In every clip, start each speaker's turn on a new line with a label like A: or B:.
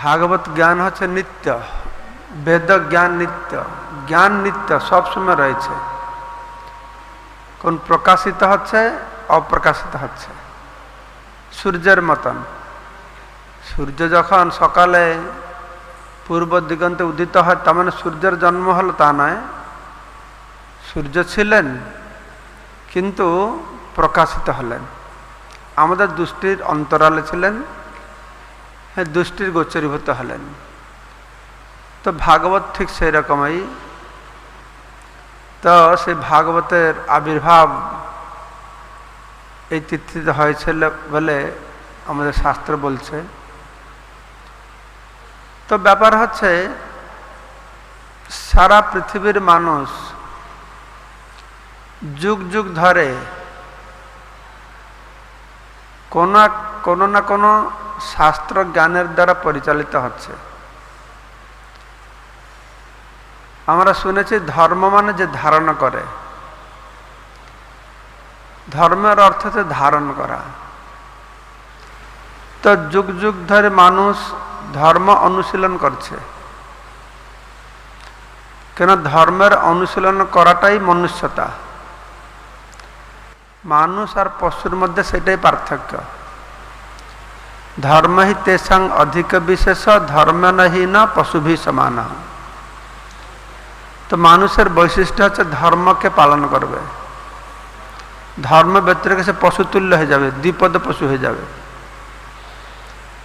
A: ভাগবত জ্ঞান হচ্ছে নিত্য, বেদ জ্ঞান নিত্য, জ্ঞান নিত্য সবসময় রয়েছে। কোন প্রকাশিত হচ্ছে, অপ্রকাশিত হচ্ছে। সূর্যের মতন, সূর্য যখন সকালে পূর্ব দিগন্তে উদিত হয় তার মানে সূর্যের জন্ম হলো তা নয়। সূর্য ছিলেন কিন্তু প্রকাশিত হলেন, আমাদের দৃষ্টির অন্তরালে ছিলেন, দৃষ্টির গোচরীভূত হলেন। তো ভাগবত ঠিক সেই রকমই। তো সেই ভাগবতের আবির্ভাব এই তিথিতে হয়েছিল বলে আমাদের শাস্ত্র বলছে। তো ব্যাপার হচ্ছে সারা পৃথিবীর মানুষ যুগ যুগ ধরে কোনো না কোনো শাস্ত্র জ্ঞানের দ্বারা পরিচালিত হচ্ছে। আমরা শুনেছি ধর্ম মানে যে ধারণা করে, ধর্মের অর্থ হচ্ছে ধারণ করা। তো যুগ যুগ ধরে মানুষ ধর্ম অনুশীলন করছে, কেন ধর্মের অনুশীলন করাটাই মনুষ্যতা। মানুষ আর পশুর মধ্যে সেটাই পার্থক্য। ধর্ম হি তেসাং অধিক বিশেষ ধর্ম নহি না পশুভি সমান। তো মানুষের বৈশিষ্ট্য হচ্ছে ধর্মকে পালন করবে, ধর্ম ব্যতিরেকে সে পশুতুল্য হয়ে যাবে, দ্বিপদ পশু হয়ে যাবে।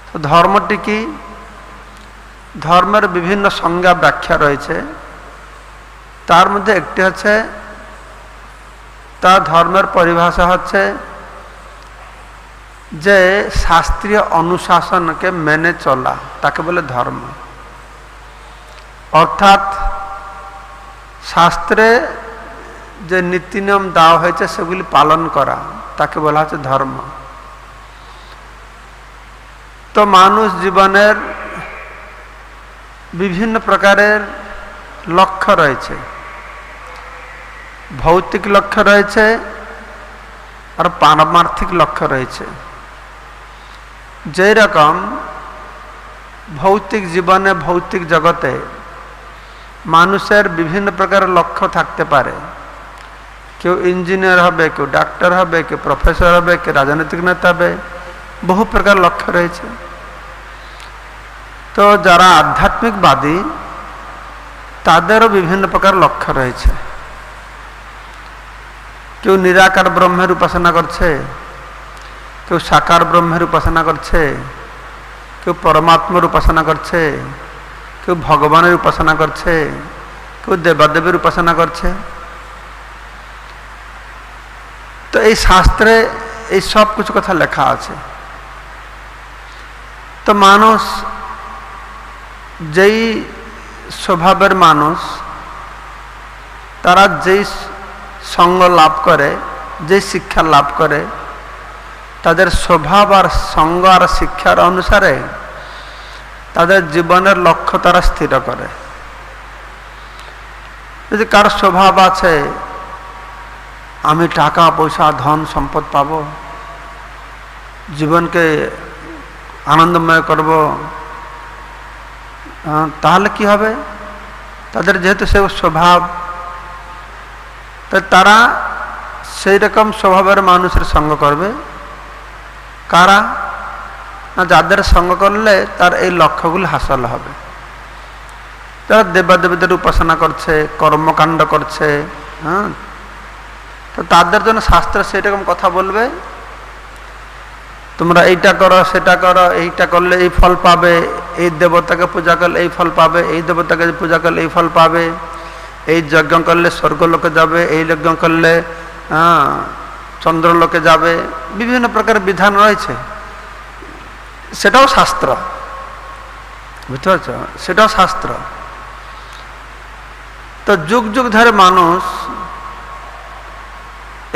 A: তো ধর্মটি কি? ধর্মের বিভিন্ন সংজ্ঞা ব্যাখ্যা রয়েছে, তার মধ্যে একটি হচ্ছে, তার ধর্মের পরিভাষা হচ্ছে যে শাস্ত্রীয় অনুশাসনকে মেনে চলা, তাকে বলে ধর্ম। অর্থাৎ শাস্ত্রে যে নীতি নিয়ম দেওয়া হয়েছে সেগুলি পালন করা, তাকে বলা হচ্ছে ধর্ম। তো মানুষ জীবনের বিভিন্ন প্রকারের লক্ষ্য রয়েছে, ভৌতিক লক্ষ্য রয়েছে আর পারমার্থিক লক্ষ্য রয়েছে। যেই রকম ভৌতিক জীবনে, ভৌতিক জগতে মানুষের বিভিন্ন প্রকারের লক্ষ্য থাকতে পারে। কেউ ইঞ্জিনিয়ার হবে, কেউ ডাক্তার হবে, কেউ প্রফেসর হবে, কেউ রাজনৈতিক নেতা হবে, বহু প্রকার লক্ষ্য রয়েছে। তো যারা আধ্যাত্মিকবাদী তাদেরও বিভিন্ন প্রকার লক্ষ্য রয়েছে। কেউ নিরাকার ব্রহ্মের উপাসনা করছে, কেউ সাকার ব্রহ্মের উপাসনা করছে, কেউ পরমাত্মার উপাসনা করছে, কেউ ভগবানের উপাসনা করছে, কেউ দেবাদেবের উপাসনা করছে। তো এই শাস্ত্রে এই সব কিছু কথা লেখা আছে। তো মানুষ যেই স্বভাবের মানুষ, তারা যেই সঙ্গ লাভ করে, যেই শিক্ষা লাভ করে, তাদের স্বভাব আর সঙ্গ আর শিক্ষার অনুসারে তাদের জীবনের লক্ষ্য তারা স্থির করে। যদি কার স্বভাব আছে আমি টাকা পয়সা ধন সম্পদ পাব, জীবনকে আনন্দময় করব, তাহলে কি হবে? তাদের যেহেতু সে স্বভাব, তারা সেই রকম স্বভাবের মানুষের সঙ্গ করবে। কারা? না, যাদের সঙ্গ করলে তার এই লক্ষ্যগুলি হাসল হবে। যারা দেবাদেবীদের উপাসনা করছে, কর্মকাণ্ড করছে, তো তাদের জন্য শাস্ত্র সেই রকম কথা বলবে, তোমরা এইটা করো, সেটা করো, এইটা করলে এই ফল পাবে, এই দেবতাকে পূজা করলে এই ফল পাবে, এই দেবতাকে পূজা করলে এই ফল পাবে, এই যজ্ঞ করলে স্বর্গলোকে যাবে, এই যজ্ঞ করলে চন্দ্রলোকে যাবে, বিভিন্ন প্রকার বিধান রয়েছে। সেটাও শাস্ত্র, বুঝতে পারছ? সেটাও শাস্ত্র। তো যুগ যুগ ধরে মানুষ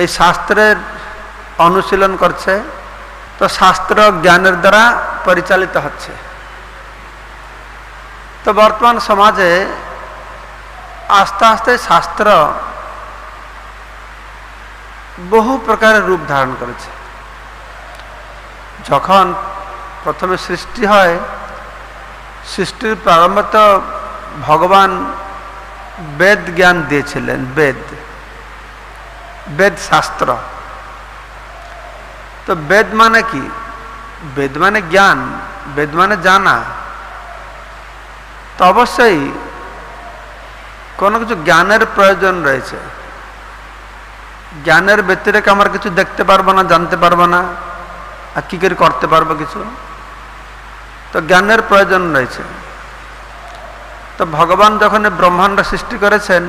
A: এই শাস্ত্রের অনুশীলন করছে, তো শাস্ত্র জ্ঞানের দ্বারা পরিচালিত হচ্ছে। তো বর্তমান সমাজে আস্তে আস্তে শাস্ত্র বহু প্রকারের রূপ ধারণ করেছে। যখন প্রথমে সৃষ্টি হয় সৃষ্টির প্রারম্ভ তো ভগবান বেদ জ্ঞান দিয়েছিলেন, বেদ বেদ শাস্ত্র। তো বেদ মানে কি? বেদ মানে জ্ঞান, বেদ মানে জানা। তো অবশ্যই কোনো কিছু জ্ঞানের প্রয়োজন রয়েছে। জ্ঞানের ব্যতিরেকে আমরা কিছু দেখতে পারবো না, জানতে পারবো না, আর কি করে করতে পারবো কিছু। তো জ্ঞানের প্রয়োজন রয়েছে। তো ভগবান যখন ব্রহ্মাণ্ড সৃষ্টি করেছেন,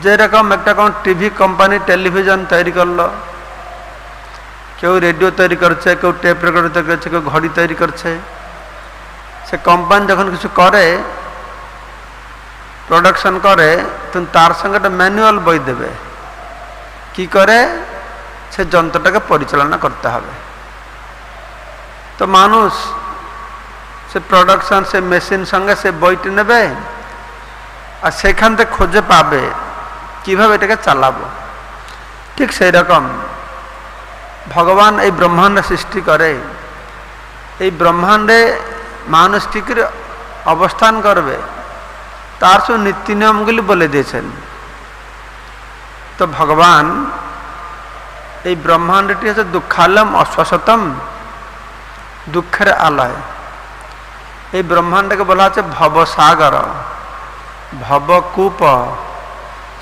A: যেরকম একটা কোন টিভি কোম্পানি টেলিভিশন তৈরি করলো, কেউ রেডিও তৈরি করছে, কেউ টেপ রেকর্ডার তৈরি করছে, কেউ ঘড়ি তৈরি করছে। সে কোম্পানি যখন কিছু করে, প্রোডাকশন করে, তখন তার সঙ্গে একটা ম্যানুয়াল বই দেবে, কি করে সে যন্ত্রটাকে পরিচালনা করতে হবে। তো মানুষ সে প্রোডাকশন, সে মেশিন সঙ্গে সে বইটি নেবে, আর সেখান থেকে খুঁজে পাবে কিভাবে এটাকে চালাবো। ঠিক সেই রকম ভগবান এই ব্রহ্মাণ্ড সৃষ্টি করে। এই ব্রহ্মাণ্ডে মানুষ কি করে অবস্থান করবে তার সব নীতি নিয়মগুলি বলে দিয়েছেন। তো ভগবান এই ব্রহ্মাণ্ডটি হচ্ছে দুঃখালম অশ্বশতম, দুঃখের আলয়। এই ব্রহ্মাণ্ডকে বলা হচ্ছে ভবসাগর, ভবকূপ,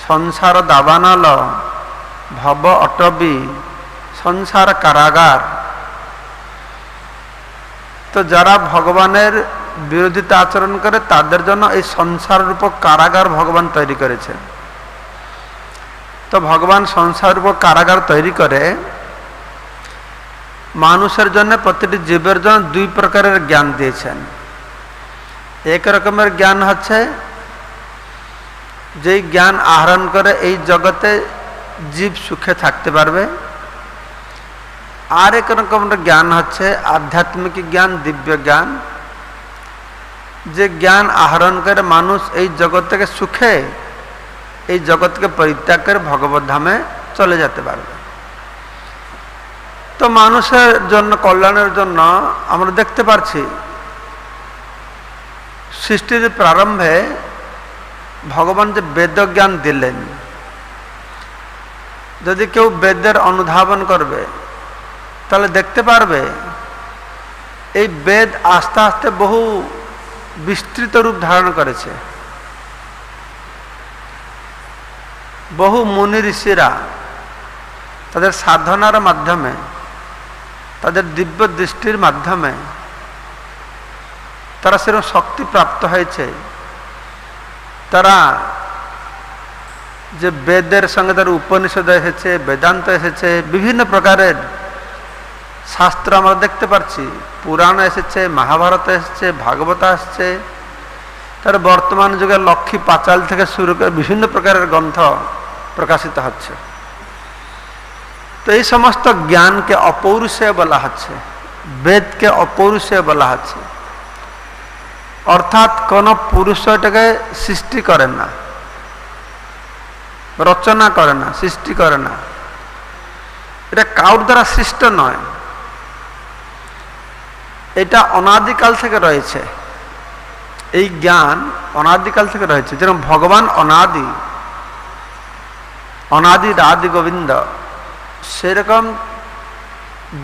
A: সংসার দাবানল, ভব অটবি, সংসার কারাগার। তো যারা ভগবানের বিরোধিতা আচরণ করে তাদের জন্য এই সংসার রূপ কারাগার ভগবান তৈরি করেছেন। তো ভগবান সংসার রূপ কারাগার তৈরি করে মানুষের জন্য, প্রতিটি জীবের জন্য দুই প্রকারের জ্ঞান দিয়েছেন। এক রকমের জ্ঞান হচ্ছে যেই জ্ঞান আহরণ করে এই জগতে জীব সুখে থাকতে পারবে। আর এক রকমের জ্ঞান হচ্ছে আধ্যাত্মিক জ্ঞান, দিব্য জ্ঞান, যে জ্ঞান আহরণ করে মানুষ এই জগৎ থেকে সুখে, এই জগৎকে পরিত্যাগ করে ভগবত ধামে চলে যেতে পারবে। তো মানুষের জন্য, কল্যাণের জন্য আমরা দেখতে পাচ্ছি সৃষ্টির প্রারম্ভে ভগবান যে বেদ জ্ঞান দিলেন, যদি কেউ বেদের অনুধাবন করবে তাহলে দেখতে পারবে এই বেদ আস্তে আস্তে বহু বিস্তৃত রূপ ধারণ করেছে। বহু মুনি ঋষিরা তাদের সাধনার মাধ্যমে, তাদের দিব্য দৃষ্টির মাধ্যমে তারা সেরকম শক্তি প্রাপ্ত হয়েছে। তারা যে বেদের সঙ্গে তার উপনিষদ এসেছে, বেদান্ত এসেছে, বিভিন্ন প্রকারের শাস্ত্র আমরা দেখতে পাচ্ছি, পুরাণ এসেছে, মহাভারত এসেছে, ভাগবত আসছে, তার বর্তমান যুগে লক্ষ্মী পাঁচাল থেকে শুরু করে বিভিন্ন প্রকারের গ্রন্থ প্রকাশিত হচ্ছে। তো এই সমস্ত জ্ঞানকে অপৌরুষেয় বলা হচ্ছে, বেদকে অপৌরুষেয় বলা হচ্ছে। অর্থাৎ কোন পুরুষ এটাকে সৃষ্টি করে না, রচনা করে না, সৃষ্টি করে না। এটা কাউর দ্বারা সৃষ্ট নয়, এটা অনাদিকাল থেকে রয়েছে। এই জ্ঞান অনাদিকাল থেকে রয়েছে। যেরকম ভগবান অনাদি, অনাদি আদি গোবিন্দ, সেরকম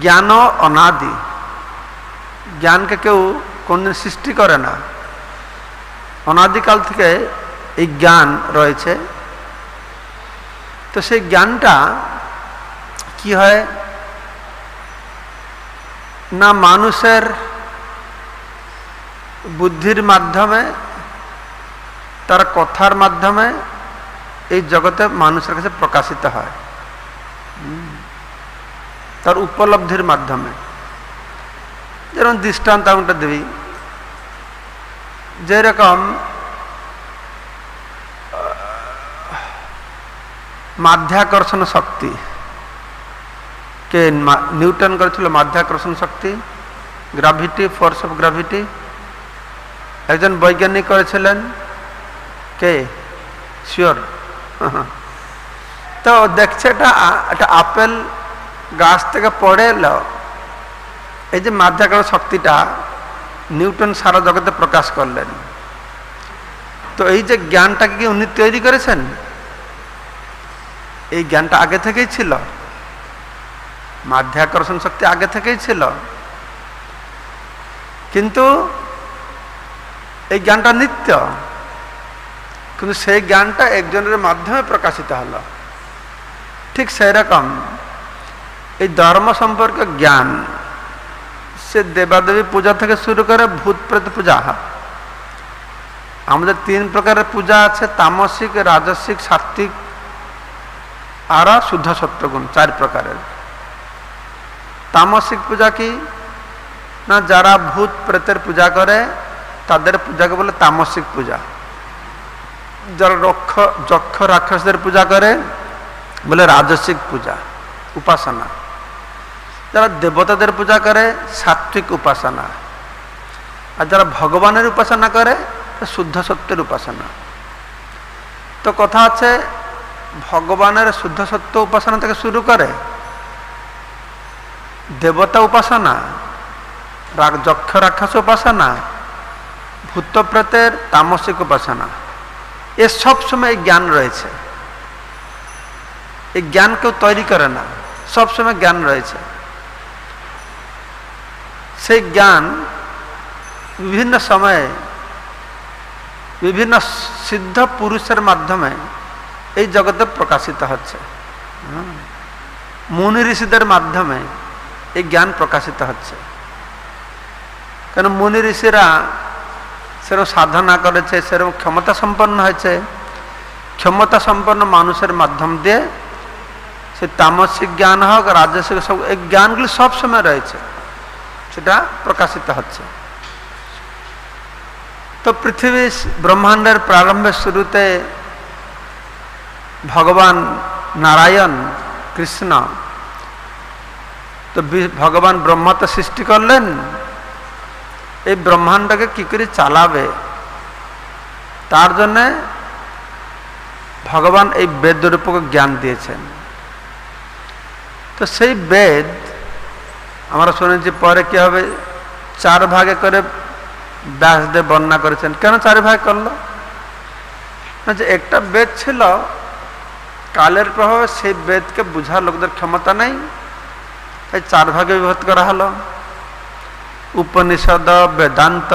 A: জ্ঞান অনাদি। জ্ঞানকে কেউ কোনদিন সৃষ্টি করে না, অনাদিকাল থেকে এই জ্ঞান রয়েছে। তো সেই জ্ঞানটা কি হয় না, মানুষের বুদ্ধির মাধ্যমে, তার কথার মাধ্যমে এই জগতে মানুষের কাছে প্রকাশিত হয়, তার উপলব্ধির মাধ্যমে। যেরকম দৃষ্টান্ত আমরা দেবি, যেরকম মাধ্যাকর্ষণ শক্তি কে নিউটন করেছিল, মাধ্যাকর্ষণ শক্তি, গ্রাভিটি, ফোর্স অফ গ্রাভিটি। একজন বৈজ্ঞানিক করেছিলেন, কে? শিওর? তো দেখছে এটা আপেল গাছ থেকে পড়ে এলো, এই যে মাধ্যাকর্ষণ শক্তিটা নিউটন সারা জগতে প্রকাশ করলেন। তো এই যে জ্ঞানটাকে কি উনি তৈরি করেছেন? এই জ্ঞানটা আগে থেকেই ছিল, মাধ্যাকর্ষণ শক্তি আগে থেকেই ছিল, কিন্তু এই জ্ঞানটা নিত্য, কিন্তু সেই জ্ঞানটা একজনের মাধ্যমে প্রকাশিত হলো। ঠিক সেই রকম এই ধর্ম সম্পর্কে জ্ঞান, সে দেবাদেবী পূজা থেকে শুরু করে ভূত প্রেত পূজা। আমাদের 3 প্রকারের পূজা আছে, তামসিক, রাজসিক, সাত্ত্বিক আর শুদ্ধ সত্যগুণ, 4 প্রকারের। তামসিক পূজা কি না, যারা ভূত প্রেতের পূজা করে তাদের পূজাকে বলে তামসিক পূজা। যারা যক্ষ রাক্ষসদের পূজা করে বলে রাজসিক পূজা, উপাসনা। যারা দেবতাদের পূজা করে সাত্ত্বিক উপাসনা, আর যারা ভগবানের উপাসনা করে শুদ্ধ সত্যের উপাসনা। তো কথা আছে, ভগবানের শুদ্ধ সত্য উপাসনা থেকে শুরু করে দেবতা উপাসনা, যক্ষ রাক্ষস উপাসনা, ভূত প্রেতের তামসিক উপাসনা, এ সব সময় জ্ঞান রয়েছে। এই জ্ঞান কেউ তৈরি করে না, সব সময় জ্ঞান রয়েছে। সেই জ্ঞান বিভিন্ন সময়ে বিভিন্ন সিদ্ধ পুরুষের মাধ্যমে এই জগতে প্রকাশিত হচ্ছে। মুনি ঋষিদের মাধ্যমে এই জ্ঞান প্রকাশিত হচ্ছে। কেন মুনি ঋষিরা সেরকম সাধনা করেছে, সেরকম ক্ষমতা সম্পন্ন হয়েছে। ক্ষমতা সম্পন্ন মানুষের মাধ্যম দিয়ে সে তামসিক জ্ঞান হোক, রাজসিক, সব এই জ্ঞানগুলি সব সময় রয়েছে, সেটা প্রকাশিত হচ্ছে। তো পৃথিবী ব্রহ্মাণ্ডের প্রারম্ভের শুরুতে ভগবান নারায়ণ কৃষ্ণ, তো ভগবান ব্রহ্মা তো সৃষ্টি করলেন, এই ব্রহ্মাণ্ডকে কি করে চালাবে তার জন্যে ভগবান এই বেদ রূপকে জ্ঞান দিয়েছেন। তো সেই বেদ আমরা শুনেছি পরে কি হবে, 4 ভাগে করে ব্যাসদেব বর্ণনা করেছেন। কেন 4 ভাগ করলো? না, যে একটা বেদ ছিল, কালের প্রভাবে সেই বেদকে বুঝার লোকদের ক্ষমতা নেই, তাই 4 ভাগে বিভক্ত করা হলো। উপনিষদ, বেদান্ত,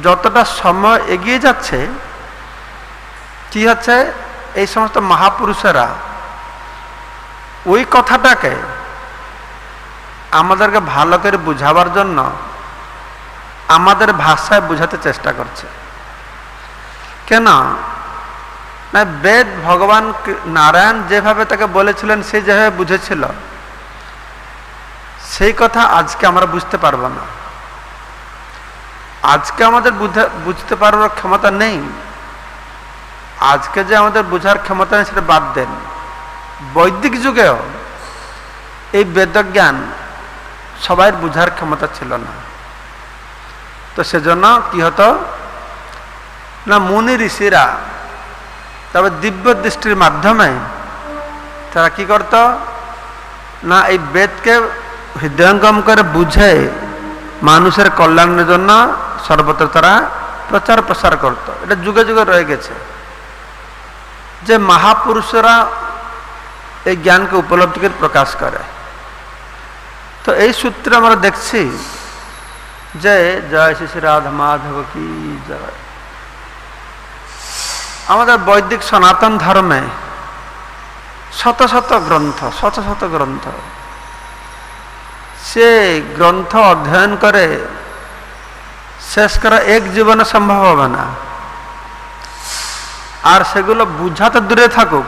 A: যতটা সময় এগিয়ে যাচ্ছে কি হচ্ছে, এই সমস্ত মহাপুরুষেরা ওই কথাটাকে আমাদেরকে ভালো করে বুঝাবার জন্য আমাদের ভাষায় বুঝাতে চেষ্টা করছে। কেন না, বেদ ভগবান নারায়ণ যেভাবে তাকে বলেছিলেন, সে যেভাবে বুঝেছিল, সেই কথা আজকে আমরা বুঝতে পারবো না। আজকে আমাদের বুঝতে পারবার ক্ষমতা নেই। আজকে যে আমাদের বুঝার ক্ষমতা নেই সেটা বাদ দেন, বৈদিক যুগেও এই বেদজ্ঞান সবাই বুঝার ক্ষমতা ছিল না। তো সেজন্য কি হতো না, মুনি ঋষিরা তবে দিব্য দৃষ্টির মাধ্যমে তারা কি করত না, এই বেদকে হৃদয়ঙ্গম করে বুঝে মানুষের কল্যাণের জন্য সর্বত্র তারা প্রচার প্রসার করত। এটা যুগে যুগে রয়ে গেছে যে মহাপুরুষরা এই জ্ঞানকে উপলব্ধি করে প্রকাশ করে। তো এই সূত্রে আমরা দেখছি যে জয় শ্রী রাধা মাধব কি জয়। আমাদের বৈদিক সনাতন ধর্মে শত শত গ্রন্থ, সে গ্রন্থ অধ্যয়ন করে শেষ করা এক জীবনে সম্ভব হবে না। আর সেগুলো বুঝা তো দূরে থাকুক,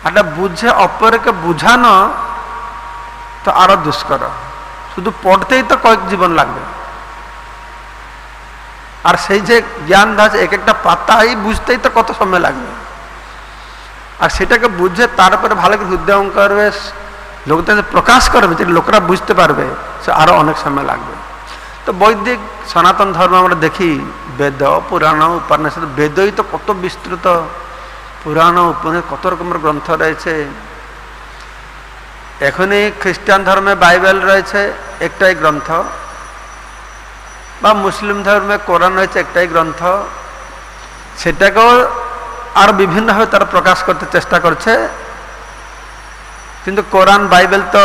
A: এটা বুঝে অপরকে বুঝানো তো আরো দুষ্কর। শুধু পড়তেই তো কয়েক জীবন লাগবে, আর সেই যে জ্ঞান ধাঁচে এক একটা পাতাই বুঝতেই তো কত সময় লাগবে। আর সেটাকে বুঝে তারপরে ভালো করে হৃদয়ঙ্গম করবে, লোকদের প্রকাশ করবে, যে লোকরা বুঝতে পারবে, সে আরো অনেক সময় লাগবে। তো বৈদিক সনাতন ধর্ম আমরা দেখি, বেদ, পুরাণ, উপনিষদ, বেদই তো কত বিস্তৃত, পুরাণ উপনিষদ কত রকমের গ্রন্থ রয়েছে। এখনই খ্রিস্টান ধর্মে বাইবেল রয়েছে একটাই গ্রন্থ, বা মুসলিম ধর্মে কোরআন হচ্ছে একটাই গ্রন্থ, সেটাকেও আর বিভিন্নভাবে তারা প্রকাশ করতে চেষ্টা করছে। কিন্তু কোরআন বাইবেল তো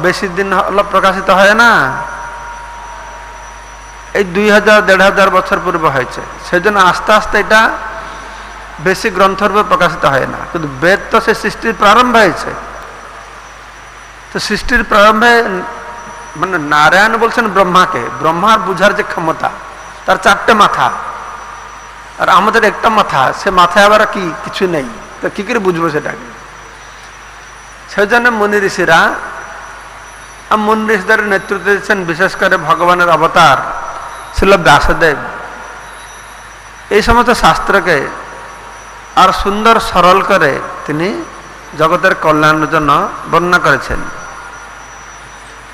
A: বেশি দিন হলো প্রকাশিত হয় না, এই 2000-1500 বছর পূর্বে হয়েছে। সেই জন্য আস্তে আস্তে এটা বেশি গ্রন্থরূপে প্রকাশিত হয় না। কিন্তু বেদ তো সে সৃষ্টির প্রারম্ভ হয়েছে। তো সৃষ্টির প্রারম্ভে মানে নারায়ণ বলছেন ব্রহ্মাকে, ব্রহ্মার বুঝার যে ক্ষমতা, তার 4টে মাথা আর আমাদের একটা মাথা, সে মাথায় আবার কি কিছু নেই, তো কি করে বুঝবো সেটাকে? সেই জন্য মুনি ঋষিরা, মুনি ঋষিদের নেতৃত্ব দিচ্ছেন বিশেষ করে ভগবানের অবতার ছিল ব্যাসদেব। এই সমস্ত শাস্ত্রকে আর সুন্দর সরল করে তিনি জগতের কল্যাণের জন্য বর্ণনা করেছেন।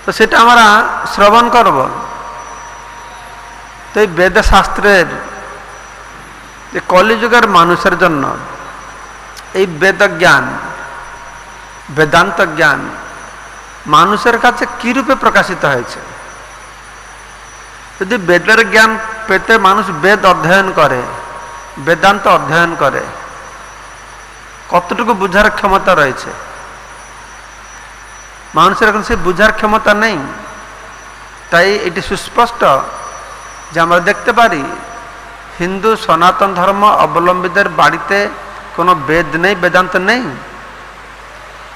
A: তো সেটা আমরা শ্রবণ করব। তো এই বেদ শাস্ত্রের যে কলিযুগের মানুষের জন্য এই বেদ জ্ঞান, বেদান্ত জ্ঞান মানুষের কাছে কি রূপে প্রকাশিত হয়েছে। যদি বেদের জ্ঞান পেতে মানুষ বেদ অধ্যয়ন করে, বেদান্ত অধ্যয়ন করে, কতটুকু বুঝার ক্ষমতা রয়েছে? মানুষের এখন সেই বুঝার ক্ষমতা নেই। তাই এটি সুস্পষ্ট যে আমরা দেখতে পারি হিন্দু সনাতন ধর্ম অবলম্বীদের বাড়িতে কোনো বেদ নেই, বেদান্ত নেই।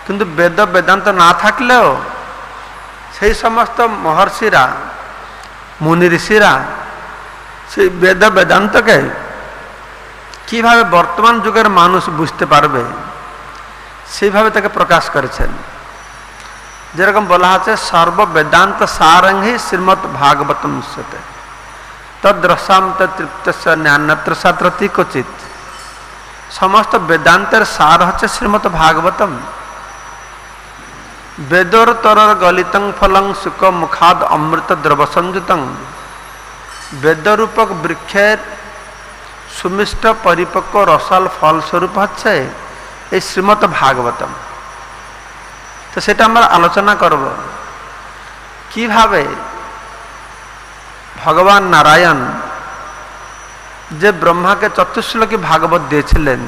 A: কিন্তু বেদ বেদান্ত না থাকলেও সেই সমস্ত মহর্ষিরা, মুনি ঋষিরা সেই বেদ বেদান্তকে কিভাবে বর্তমান যুগের মানুষ বুঝতে পারবে সেইভাবে তাকে প্রকাশ করেছেন। যেরকম বলা আছে সর্ব বেদান্ত সারংহি শ্রীমৎ ভাগবতম উচ্যতে তদ্রসাম তৃপ্তস্য ন্যান্যত্র সাত্রতি ক্বচিৎ। সমস্ত বেদান্তের সার হচ্ছে শ্রীমৎ ভাগবতম। বেদর তরর গলিতং ফলং সুখ মুখাদ অমৃত দ্রব সংযুতং। বেদরূপক বৃক্ষের সুমিষ্ট পরিপক্ক রসাল ফলস্বরূপ হচ্ছে এই শ্রীমৎ ভাগবতম। তো সেটা আমরা আলোচনা করব কিভাবে ভগবান নারায়ণ যে ব্রহ্মাকে চতুশ্লোকী ভাগবত দিয়েছিলেন,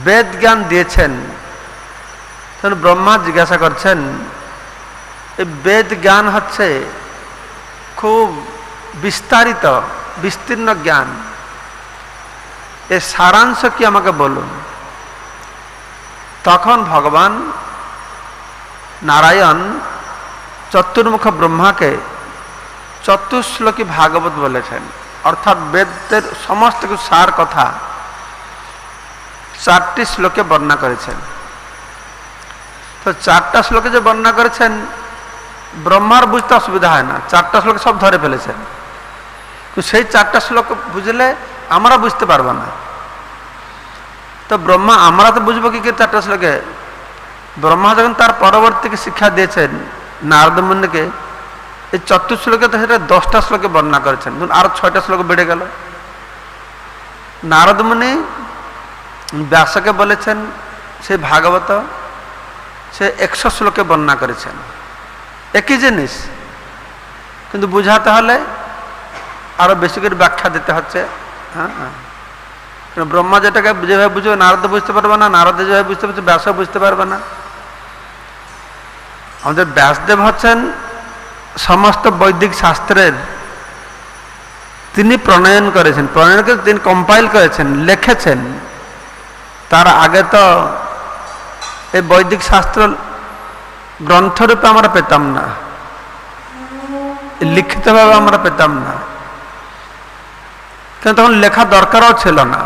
A: বেদ জ্ঞান দিয়েছেন। তখন ব্রহ্মা জিজ্ঞাসা করছেন এই বেদ জ্ঞান হচ্ছে খুব বিস্তারিত বিস্তীর্ণ জ্ঞান, এর সারাংশ কি আমাকে বলুন। তখন ভগবান নারায়ণ চতুর্মুখ ব্রহ্মাকে চতুশ্লোকী ভাগবত বলেছেন। অর্থাৎ বেদের সমস্ত কিছু সার কথা 4টি শ্লোকে বর্ণনা করেছেন। তো 4টা শ্লোকে যে বর্ণনা করেছেন ব্রহ্মার বুঝতে অসুবিধা হয় না, 4টা শ্লোকে সব ধরে ফেলেছেন। কিন্তু সেই 4টা শ্লোক বুঝলে আমরা বুঝতে পারবো না। তো ব্রহ্মা আমরা তো বুঝবো কি 4টা শ্লোকে? ব্রহ্মা যখন তার পরবর্তীকে শিক্ষা দিয়েছেন নারদ মুনিকে, এই 4 শ্লোকে তো সেটা 10টা শ্লোকে বর্ণনা করেছেন, আরো 6টা শ্লোক বেড়ে গেল। নারদ মুনি ব্যাসকে বলেছেন সেই ভাগবত সে 100 শ্লোকে বর্ণনা করেছেন, একই জিনিস, কিন্তু বুঝাতে হলে আরো বেশি করে ব্যাখ্যা দিতে হচ্ছে। হ্যাঁ, ব্রহ্মা যেটাকে যেভাবে বুঝবে নারদ বুঝতে পারবে না, নারদ যেভাবে বুঝতে পারছে ব্যাস বুঝতে পারবে না। আমাদের ব্যাসদেব হচ্ছেন সমস্ত বৈদিক শাস্ত্রের তিনি প্রণয়ন করেছেন, প্রণয়ন করে তিনি কম্পাইল করেছেন, লিখেছেন। তার আগে তো এই বৈদিক শাস্ত্র গ্রন্থরূপে আমরা পেতাম না, লিখিতভাবে আমরা পেতাম না, কিন্তু তখন লেখা দরকারও ছিল না।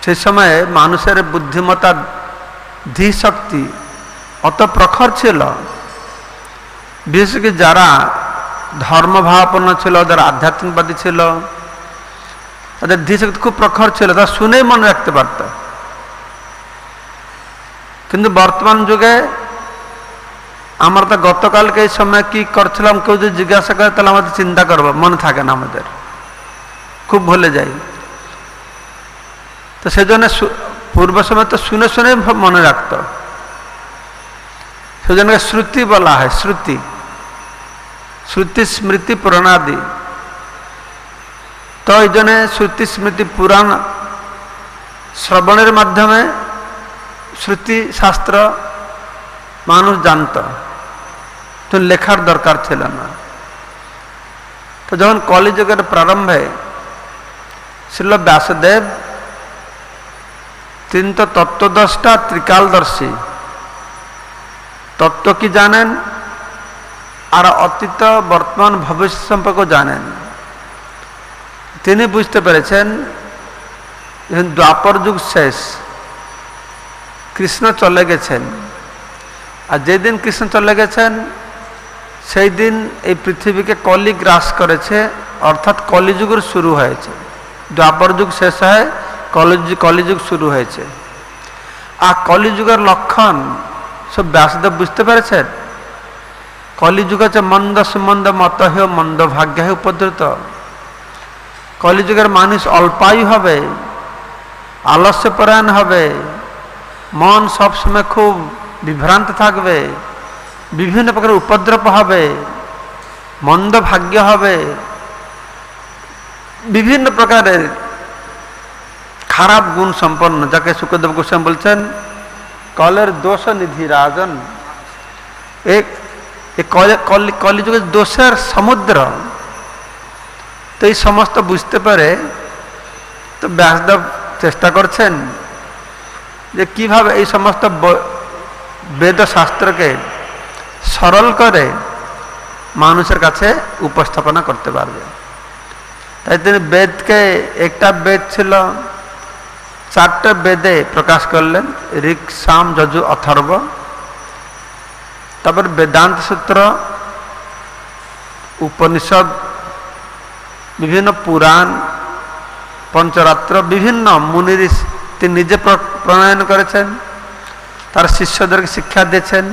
A: সেই সময়ে মানুষের বুদ্ধিমত্তা ধীশক্তি অত প্রখর ছিল, বিশেষ করে যারা ধর্মভাবাপন্ন ছিল, যারা আধ্যাত্মিকবাদী ছিল, তাদের ধীশক্তি খুব প্রখর ছিল, তারা শুনেই মনে রাখতে পারত। কিন্তু বর্তমান যুগে আমরা তো গতকালকে এই সময় কি করছিলাম কেউ যদি জিজ্ঞাসা করে তাহলে আমাদের চিন্তা করবো, মনে থাকে না, আমাদের খুব ভুলে যাই। তো সেই জন্য পূর্ব সময় তো শুনে শুনে মনে রাখত, সেই জন্য শ্রুতি বলা হয়। শ্রুতি শ্রুতি স্মৃতি পুরাণাদি। তো এই জন্য শ্রুতি স্মৃতি পুরাণ শ্রবণের মাধ্যমে শ্রুতি শাস্ত্র মানুষ জানত, তো লেখার দরকার ছিল না। তো যখন কলিযুগের প্রারম্ভে শ্রীল ব্যাসদেব, তিনি তো তত্ত্বদ্রষ্টা, ত্রিকালদর্শী, তত্ত্ব কি জানেন আর অতীত বর্তমান ভবিষ্যৎ সম্পর্কে জানেন। তিনি বুঝতে পেরেছেন দ্বাপর যুগ শেষ, কৃষ্ণ চলে গেছেন, আর যেদিন কৃষ্ণ চলে গেছেন সেই দিন এই পৃথিবীকে কলি গ্রাস করেছে, অর্থাৎ কলিযুগের শুরু হয়েছে। দ্বাপর যুগ শেষ হয়, কলিযুগ শুরু হয়েছে। আর কলিযুগের লক্ষণ সব ব্যাসদেব বুঝতে পেরেছেন। কলিযুগ হচ্ছে মন্দ সুমন্দ মত হেয় মন্দ ভাগ্য হে উপদ্রুত। কলিযুগের মানুষ অল্পায়ু হবে, আলস্যপরায়ণ হবে, মন সবসময় খুব বিভ্রান্ত থাকবে, বিভিন্ন প্রকার উপদ্রব হবে, মন্দ ভাগ্য হবে, বিভিন্ন প্রকারের খারাপ গুণ সম্পন্ন, যাকে শুকদেব গোস্বামী বলছেন কলের দোষ নিধি রাজন। কলিযুগের দোষের সমুদ্র। তো এই সমস্ত বুঝতে পারে তো ব্যাসদেব চেষ্টা করছেন যে কিভাবে এই সমস্ত বেদ শাস্ত্রকে সরল করে মানুষের কাছে উপস্থাপনা করতে পারবে। তাই তিনি বেদকে, একটা বেদ ছিল, 4টে বেদে প্রকাশ করলেন, ঋক সাম যজু অথর্ব। তারপর বেদান্ত সূত্র, উপনিষদ, বিভিন্ন পুরাণ, পঞ্চরাত্র, বিভিন্ন মুনি তিনি নিজে প্রণয়ন করেছেন, তার শিষ্যদেরকে শিক্ষা দিয়েছেন,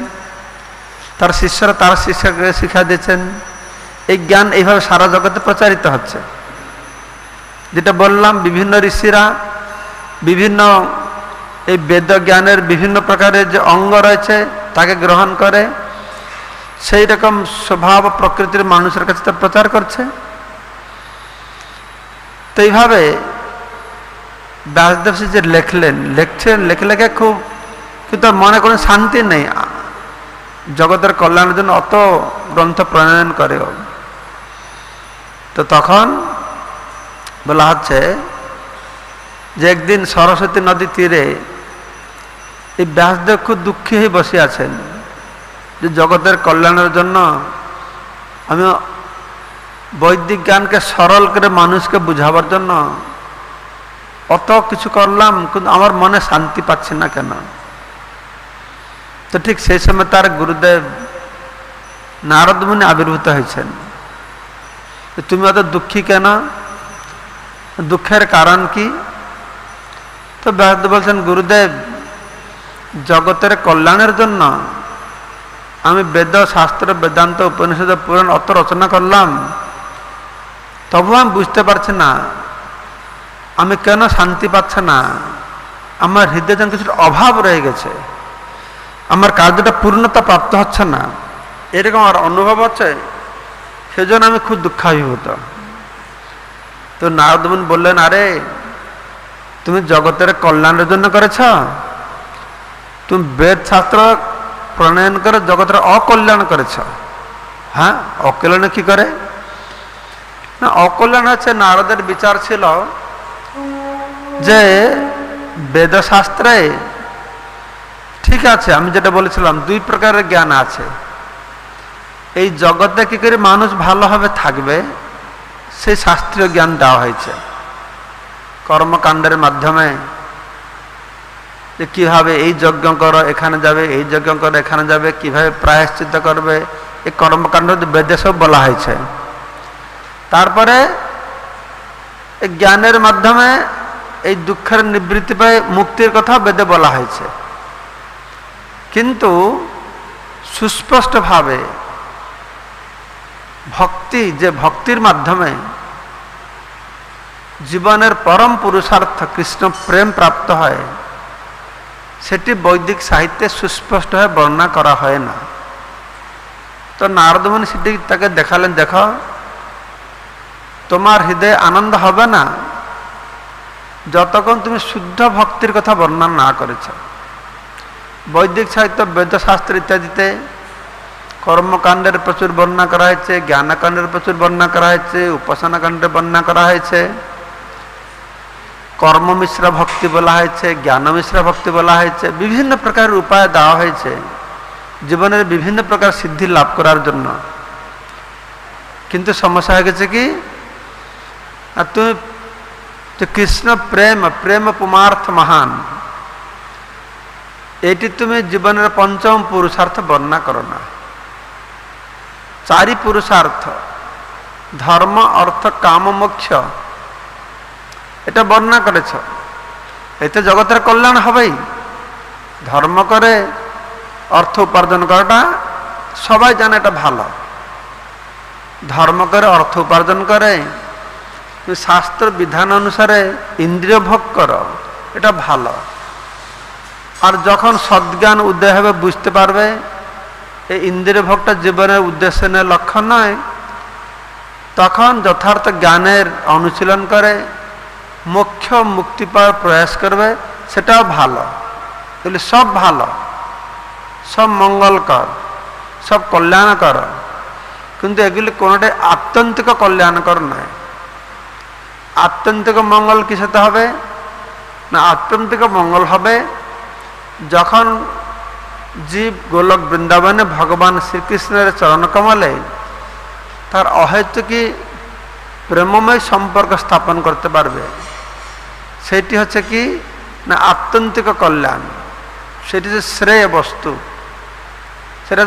A: তার শিষ্যরা তার শিষ্যকে শিক্ষা দিয়েছেন। এই জ্ঞান এইভাবে সারা জগতে প্রচারিত হচ্ছে। যেটা বললাম, বিভিন্ন ঋষিরা বিভিন্ন এই বেদ জ্ঞানের বিভিন্ন প্রকারের যে অঙ্গ রয়েছে তাকে গ্রহণ করে, সেই রকম স্বভাব প্রকৃতির মানুষের কাছে তা প্রচার করছে। তো এইভাবে ব্যাসদেব যে লিখছেন, লেখে খুব, কিন্তু মনে কোনো শান্তি নেই। জগতের কল্যাণের জন্য অত গ্রন্থ প্রণয়ন করে। তো তখন বলা হচ্ছে যে একদিন সরস্বতী নদী তীরে এই ব্যাসদেব খুব দুঃখী হয়ে বসে আছেন যে জগতের কল্যাণের জন্য আমি বৈদিক জ্ঞানকে সরল করে মানুষকে বুঝাবার জন্য অত কিছু করলাম, কিন্তু আমার মনে শান্তি পাচ্ছি না কেন। তো ঠিক সেই সময় তার গুরুদেব নারদ মুনি আবির্ভূত হয়েছেন। তুমি অত দুঃখী কেন, দুঃখের কারণ কি? তো ব্যাসদেব বলছেন, গুরুদেব, জগতের কল্যাণের জন্য আমি বেদ শাস্ত্র, বেদান্ত, উপনিষদ, পুরাণ অত রচনা করলাম, তবু আমি বুঝতে পারছি না আমি কেন শান্তি পাচ্ছি না। আমার হৃদয়ে যেন কিছুর অভাব রয়ে গেছে, আমার কার্যটা পূর্ণতা প্রাপ্ত হচ্ছে না, এরকম আমার অনুভব হচ্ছে। সেজন্য আমি খুব দুঃখাভিভূত। তো নারদ মুনি বললেন, আরে তুমি জগতের কল্যাণের জন্য করেছ, তুমি বেদ শাস্ত্র প্রণয়ন করে জগতের অকল্যাণ করেছ। হ্যাঁ, অকল্যাণ কি করে না, অকল্যাণ হচ্ছে নারদের বিচার ছিল যে বেদশাস্ত্রে ঠিক আছে, আমি যেটা বলেছিলাম 2 প্রকারের জ্ঞান আছে। এই জগতে কি করে মানুষ ভালোভাবে থাকবে সেই শাস্ত্রীয় জ্ঞান দেওয়া হয়েছে কর্মকাণ্ডের মাধ্যমে, যে কিভাবে এই যজ্ঞ করো এখানে যাবে, এই যজ্ঞ করো এখানে যাবে, কিভাবে প্রায়শ্চিত্ত করবে, এই কর্মকাণ্ড বেদে সব বলা হয়েছে। তারপরে এই জ্ঞানের মাধ্যমে এই দুঃখের নিবৃত্তি পায় মুক্তির কথা বেদে বলা হয়েছে। কিন্তু সুস্পষ্টভাবে ভক্তি, যে ভক্তির মাধ্যমে জীবনের পরম পুরুষার্থ কৃষ্ণ প্রেম প্রাপ্ত হয়, সেটি বৈদিক সাহিত্যে সুস্পষ্টভাবে বর্ণনা করা হয় না। तो नारद मुनि सेठी ताके देखालें, देखो तुम्हार हृदय आनंद হবে না যতক্ষণ তুমি শুদ্ধ ভক্তির কথা বর্ণনা না করেছ। বৈদিক সাহিত্য, বেদশাস্ত্র ইত্যাদিতে কর্মকাণ্ডের প্রচুর বর্ণনা করা হয়েছে, জ্ঞানকাণ্ডের প্রচুর বর্ণনা করা হয়েছে, উপাসনা কাণ্ডের বর্ণনা করা হয়েছে, কর্ম মিশ্র ভক্তি বলা হয়েছে, জ্ঞান মিশ্র ভক্তি বলা হয়েছে, বিভিন্ন প্রকারের উপায় দেওয়া হয়েছে জীবনের বিভিন্ন প্রকার সিদ্ধি লাভ করার জন্য। কিন্তু সমস্যা হয়ে গেছে কি, তুমি কৃষ্ণ প্রেম, প্রেম পুমার্থ মহান, এটি তুমি জীবনের পঞ্চম পুরুষার্থ বর্ণনা করো না। চারি পুরুষার্থ ধর্ম, অর্থ, কাম, মোক্ষ এটা বর্ণনা করেছ। এতে জগতের কল্যাণ হবেই। ধর্ম করে অর্থ উপার্জন করাটা সবাই জানে, এটা ভালো। ধর্ম করে অর্থ উপার্জন করে শাস্ত্র বিধান অনুসারে ইন্দ্রিয় ভোগ করো, এটা ভালো। আর যখন সদ্জ্ঞান উদয় হবে, বুঝতে পারবে এই ইন্দ্রিয় ভোগটা জীবনের উদ্দেশ্য নয়, লক্ষ্য নয়, তখন যথার্থ জ্ঞানের অনুশীলন করে মোক্ষ মুক্তি পাওয়ার প্রয়াস করবে, সেটাও ভালো। তাহলে সব ভালো, সব মঙ্গলকর, সব কল্যাণকর, কিন্তু এগুলি কোনোটাই আত্যন্তিক কল্যাণকর নয়। আত্যন্তিক মঙ্গল কিসেতে হবে না, আত্যন্তিক মঙ্গল হবে যখন জীব গোলক বৃন্দাবনে ভগবান শ্রীকৃষ্ণের চরণকমলে তার অহেতুকী প্রেমময় সম্পর্ক স্থাপন করতে পারবে। সেটি হচ্ছে কি না আত্যন্তিক কল্যাণ, সেটি যে শ্রেয় বস্তু, সেটা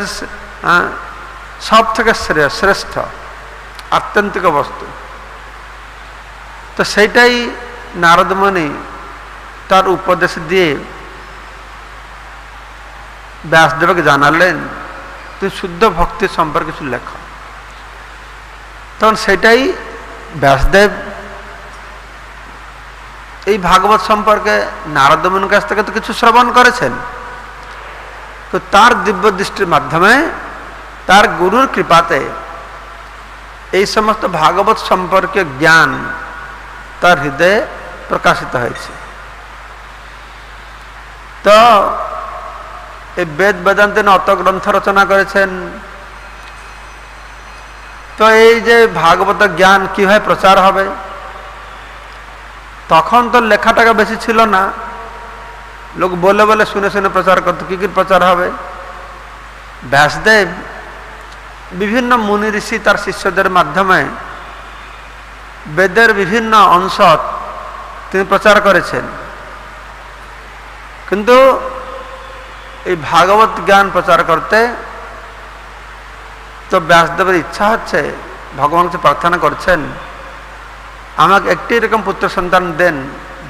A: সব থেকে শ্রেয়, শ্রেষ্ঠ আত্যন্তিক বস্তু। তো সেইটাই নারদমণি তার উপদেশ দিয়ে ব্যাসদেবকে জানালেন, তুই শুদ্ধ ভক্তি সম্পর্কে কিছু লেখ। তখন সেটাই ব্যাসদেব এই ভাগবত সম্পর্কে নারদমণির কাছ থেকে তো কিছু শ্রবণ করেছেন, তো তার দিব্য দৃষ্টির মাধ্যমে, তার গুরুর কৃপাতে এই সমস্ত ভাগবত সম্পর্কে জ্ঞান তার হৃদয়ে প্রকাশিত হয়েছে। তো এই বেদ বেদান্তে অত গ্রন্থ রচনা করেছেন। তো এই যে ভাগবত জ্ঞান কিভাবে প্রচার হবে, তখন তো লেখা টাকা বেশি ছিল না, লোক বলে বলে শুনে শুনে প্রচার করতো। কি কি প্রচার হবে? ব্যাসদেব বিভিন্ন মুনি ঋষি তার শিষ্যদের মাধ্যমে বেদের বিভিন্ন অংশ তিনি প্রচার করেছেন, কিন্তু এই ভাগবত জ্ঞান প্রচার করতে তো ব্যাসদেবের ইচ্ছা হচ্ছে, ভগবানকে প্রার্থনা করছেন, আমাকে একটি এরকম পুত্র সন্তান দেন,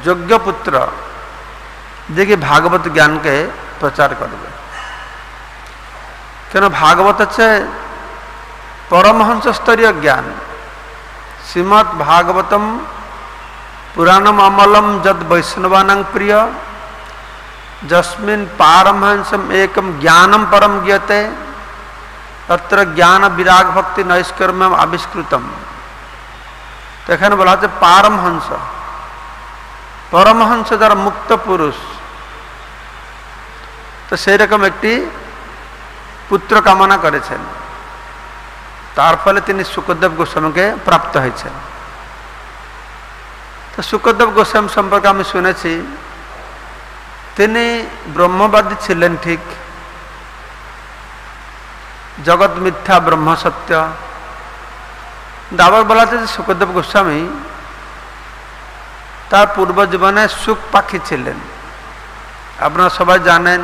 A: যোগ্য পুত্র, যে কি ভাগবত জ্ঞানকে প্রচার করবে। কেন ভাগবত হচ্ছে পরমহংস স্তরীয় জ্ঞান। শ্রীমৎ ভাগবতম পুরাণম অমলম যদ বৈষ্ণবানাং প্রিয় যস্মিন পারমহংসম একম জ্ঞানম পরম জ্ঞাতে তত্র জ্ঞান বিরাগ ভক্তি নৈষ্কর্ম্যম আবিষ্কৃতম। তো এখানে বলা হচ্ছে পারমহংস, পরমহংস যারা মুক্ত পুরুষ, তো সেই রকম একটি পুত্র কামনা করেছেন। তার ফলে তিনি শুকদেব গোস্বামীকে প্রাপ্ত হয়েছেন। তো শুকদেব গোস্বামী সম্পর্কে আমি শুনেছি, তিনি ব্রহ্মবাদী ছিলেন ঠিক, জগৎ মিথ্যা ব্রহ্ম সত্য। আবার বলা হচ্ছে যে শুকদেব গোস্বামী তার পূর্ব জীবনে সুখ পাখি ছিলেন। আপনারা সবাই জানেন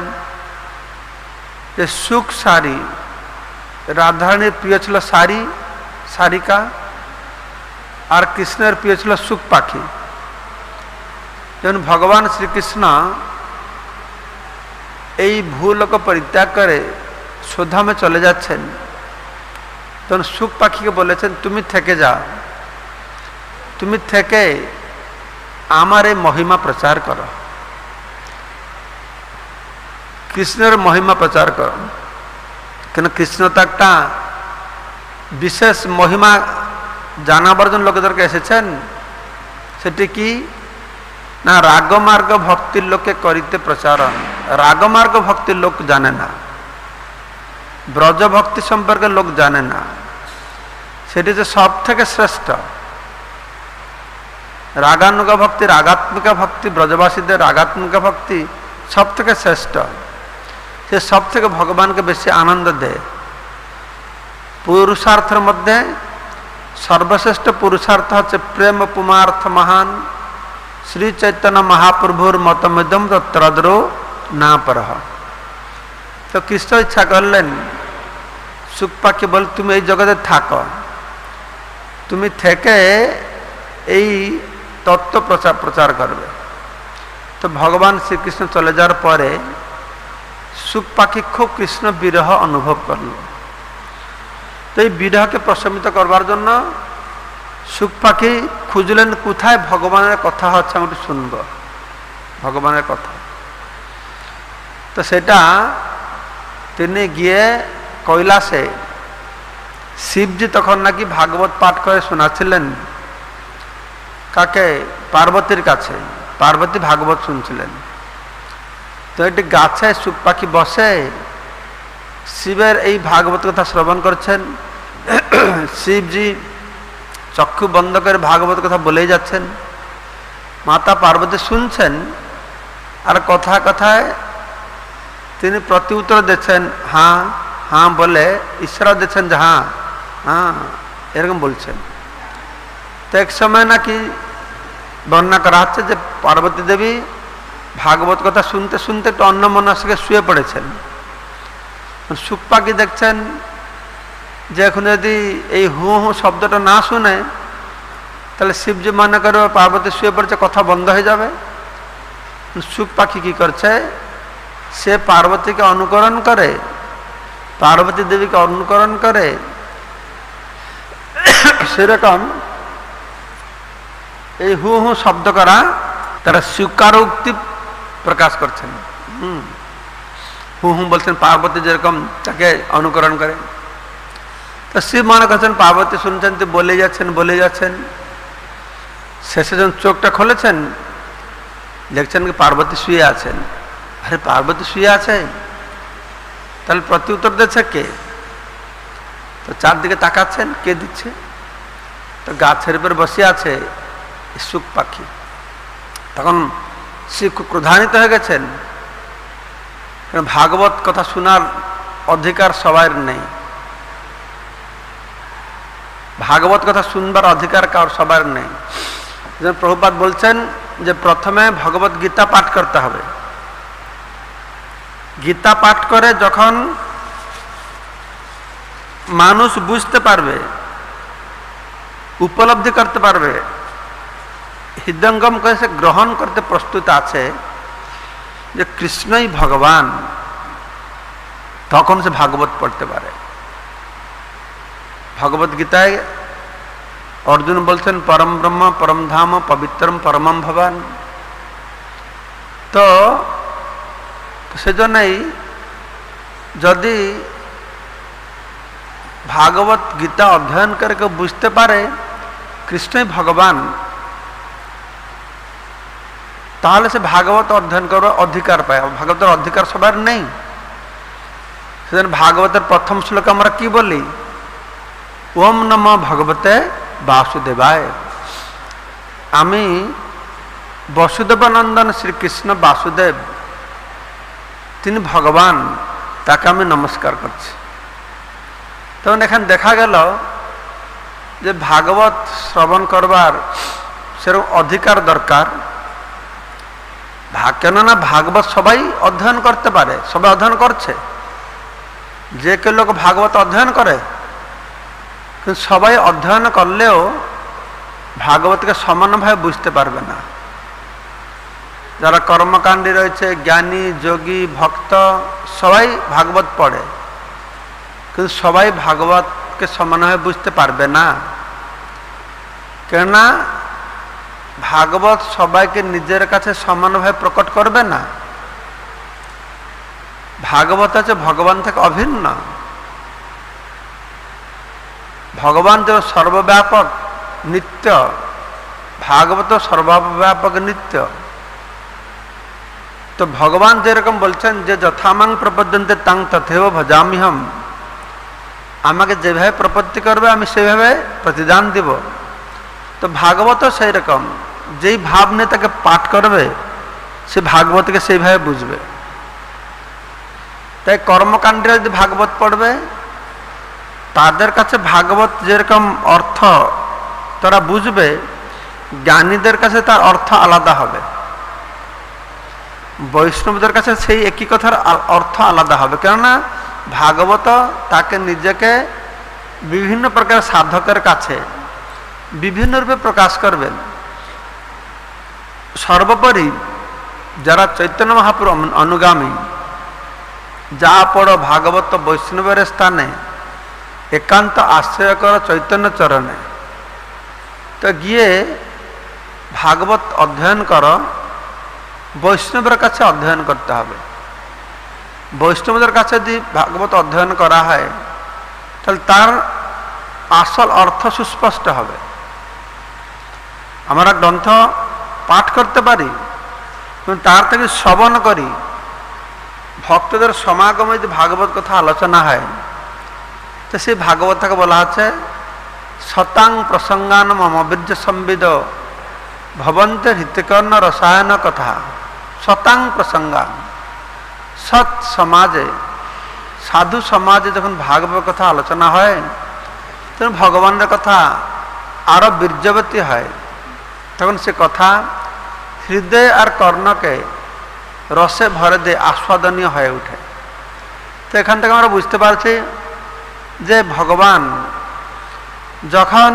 A: যে সুখ সারি, রাধারানীর প্রিয় ছিল সারি, সারিকা, আর কৃষ্ণের প্রিয় ছিল সুখ পাখি। যেমন ভগবান শ্রীকৃষ্ণ এই ভূলোক পরিত্যাগ করে সুধামে চলে যাচ্ছেন, তখন সুখ পাখিকে বলেছেন তুমি থেকে যাও, তুমি থেকে আমার এই মহিমা প্রচার করো, কৃষ্ণের মহিমা প্রচার করো। কেন কৃষ্ণ তো একটা বিশেষ মহিমা জানাবার জন্য লোকেদেরকে এসেছেন। সেটি কি না, রাগমার্গ ভক্তির লোকে করিতে প্রচারণ। রাগমার্গ ভক্তির লোক জানে না, ব্রজ ভক্তি সম্পর্কে লোক জানে না। সেটি যে সব থেকে শ্রেষ্ঠ। রাগানুগা ভক্তি, রাগাত্মিকা ভক্তি, ব্রজবাসীদের রাগাত্মিকা ভক্তি সব থেকে শ্রেষ্ঠ। সে সব থেকে ভগবানকে বেশি আনন্দ দেয়। পুরুষার্থের মধ্যে সর্বশ্রেষ্ঠ পুরুষার্থ হচ্ছে প্রেম পুমার্থ মহান শ্রী চৈতন্য মহাপ্রভুর মতমিদম তত্রদ্রো না পরহ। তো কৃষ্ণ ইচ্ছা করলেন, সুখ পাখি বল তুমি এই জগতে থাকো, তুমি থেকে এই তত্ত্ব প্রচার করবে। তো ভগবান শ্রীকৃষ্ণ চলে যাওয়ার পরে সুখ পাখি খুব কৃষ্ণ বিরহ অনুভব করল। তো এই বিরহকে প্রশমিত করবার জন্য সুখ পাখি খুঁজলেন কোথায় ভগবানের কথা হচ্ছে, আমি একটু শুনব ভগবানের কথা। তো সেটা তিনি গিয়ে কৈলাসে, শিবজি তখন নাকি ভাগবত পাঠ করে শোনাচ্ছিলেন কাকে, পার্বতীর কাছে। পার্বতী ভাগবত শুনছিলেন। তো একটি গাছে সুখ পাখি বসে শিবের এই ভাগবত কথা শ্রবণ করছেন। শিবজি চক্ষু বন্ধ করে ভাগবত কথা বলেই যাচ্ছেন, মাতা পার্বতী শুনছেন। আর কথায় কথায় তিনি প্রতি উত্তর দিচ্ছেন, হ্যাঁ হ্যাঁ বলে ইশারা দিচ্ছেন যে হ্যাঁ হ্যাঁ এরকম বলছেন। তো এক সময় নাকি বর্ণনা করা হচ্ছে যে পার্বতী দেবী ভাগবত কথা শুনতে শুনতে একটু অন্যমনস্কে শুয়ে পড়েছেন। সুখ পাখি দেখছেন যে এখন যদি এই হু হু শব্দটা না শুনে তাহলে শিবজি মনে করবে পার্বতী শুয়ে পড়েছে, কথা বন্ধ হয়ে যাবে। সুখ পাখি কি করছে, সে পার্বতীকে অনুকরণ করে, পার্বতী দেবীকে অনুকরণ করে সেরকম এই হু হু শব্দ করা তারা স্বীকারোক্তি প্রকাশ করছেন। হু হু বলছেন পার্বতী যেরকম তাকে অনুকরণ করে। তো শিব মনে করছেন পার্বতী শুনছেন, তো বলে যাচ্ছেন। শেষে যখন চোখটা খুলেছেন দেখছেন কি পার্বতী শুয়ে আছেন। আরে পার্বতী শুয়ে আছে, তাহলে প্রতি উত্তর দিচ্ছে কে? তো চারদিকে তাকাচ্ছেন, কে দিচ্ছে? তো গাছের উপর বসে আছে সুখ পাখি। তখন শিব ক্রোধান্বিত হয়ে গেছেন, ভাগবত কথা শোনার অধিকার সবার নেই, ভাগবত কথা শুনবার অধিকার কারোর সবার নেই। যেমন প্রভুপাদ বলছেন যে প্রথমে ভগবত গীতা পাঠ করতে হবে। গীতা পাঠ করে যখন মানুষ বুঝতে পারবে, উপলব্ধি করতে পারবে, হৃদয়ঙ্গম করে সে গ্রহণ করতে প্রস্তুত আছে যে কৃষ্ণই ভগবান, তখন সে ভাগবত পড়তে পারে। ভগবত গীতায় অর্জুন বলছেন পরম ব্রহ্ম পরম ধাম পবিত্রম পরমম ভবান। তো সেজন্যই যদি ভাগবত গীতা অধ্যয়ন করে কেউ বুঝতে পারে কৃষ্ণই ভগবান, তাহলে সে ভাগবত অধ্যয়ন করার অধিকার পায়। ভাগবতের অধিকার সবার নেই। সেজন্য ভাগবতের প্রথম শ্লোক আমরা কি বলি? ওম নমো ভগবতে বাসুদেবায়। আমি বসুদেবানন্দন শ্রীকৃষ্ণ বাসুদেব, তিনি ভগবান, তাকে আমি নমস্কার করছি। তখন এখানে দেখা গেল যে ভাগবত শ্রবণ করবার সেরকম অধিকার দরকার। কেননা ভাগবত সবাই অধ্যয়ন করতে পারে, সবাই অধ্যয়ন করছে। যে কেউ লোক ভাগবত অধ্যয়ন করে, কিন্তু সবাই অধ্যয়ন করলেও ভাগবতকে সমানভাবে বুঝতে পারবে না। যারা কর্মকাণ্ডী রয়েছে, জ্ঞানী যোগী ভক্ত, সবাই ভাগবত পড়ে, কিন্তু সবাই ভাগবতকে সমানভাবে বুঝতে পারবে না। কেননা ভাগবত সবাইকে নিজের কাছে সমানভাবে প্রকট করবে না। ভাগবত হচ্ছে ভগবান থেকে অভিন্ন। ভগবান যেন সর্বব্যাপক নিত্য, ভাগবত সর্বব্যাপক নিত্য। তো ভগবান যেরকম বলছেন যে যথামাং প্রপদ্যন্তে তাং তথেব ভজামিহম, আমাকে যেভাবে প্রপত্তি করবে আমি সেভাবে প্রতিদান দিব। তো ভাগবত সেই রকম, যেই ভাব নিয়ে তাকে পাঠ করবে সে ভাগবতকে সেইভাবে বুঝবে। তাই কর্মকাণ্ডে যদি ভাগবত পড়বে, তাদের কাছে ভাগবত যেরকম অর্থ তারা বুঝবে, জ্ঞানীদের কাছে তার অর্থ আলাদা হবে। বৈষ্ণবদের কাছে সেই একই কথার অর্থ আলাদা হবে, কেননা ভাগবত তাকে নিজেকে বিভিন্ন প্রকার সাধকের কাছে বিভিন্ন রূপে প্রকাশ করবেন। সর্বোপরি যারা চৈতন্য মহাপ্রভু অনুগামী, যা পড়ো ভাগবত বৈষ্ণবের স্থানে একান্ত আশ্রয় কর চৈতন্য চরণে। তো গিয়ে ভাগবত অধ্যয়ন করো, বৈষ্ণবের কাছে অধ্যয়ন করতে হবে। বৈষ্ণবদের কাছে যদি ভাগবত অধ্যয়ন করা হয় তাহলে তার আসল অর্থ সুস্পষ্ট হবে। আমরা গ্রন্থ পাঠ করতে পারি, কিন্তু তার থেকে শ্রবণ করি, ভক্তদের সমাগমে যদি ভাগবত কথা আলোচনা হয়, তো সেই ভাগবতকে বলা আছে শতাং প্রসঙ্গান মম বীর্য সম্বিদ ভবন্তে হৃতিকর্ণ রসায়ন কথা। শতাং প্রসঙ্গান, সৎ সমাজে, সাধু সমাজে যখন ভাগবত কথা আলোচনা হয়, তখন ভগবানের কথা আরো বীর্যবতী হয়। তখন সে কথা হৃদয় আর কর্ণকে রসে ভরে দিয়ে আস্বাদনীয় হয়ে ওঠে। তো এখান থেকে আমরা বুঝতে পারছি যে ভগবান যখন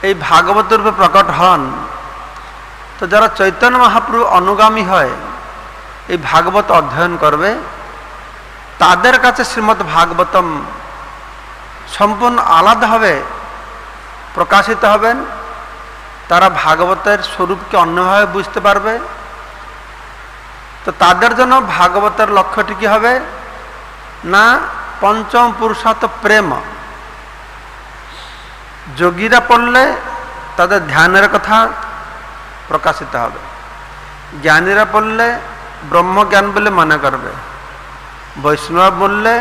A: এই ভাগবত রূপে প্রকট হন, তো যারা চৈতন্য মহাপ্রভু অনুগামী হয়, এই ভাগবত অধ্যয়ন করবে, তাদের কাছে শ্রীমদ্ ভাগবতম সম্পূর্ণ আলাদাভাবে প্রকাশিত হবেন। তারা ভাগবতের স্বরূপকে অন্যভাবে বুঝতে পারবে। তো তাদের জন্য ভাগবতের লক্ষ্যটি কি হবে না, পঞ্চম পুরুষার্থ প্রেম। যোগীরা পড়লে তাদের ধ্যানের কথা প্রকাশিত হবে, জ্ঞানীরা পড়লে ব্রহ্মজ্ঞান বলে মনে করবে, বৈষ্ণব বললে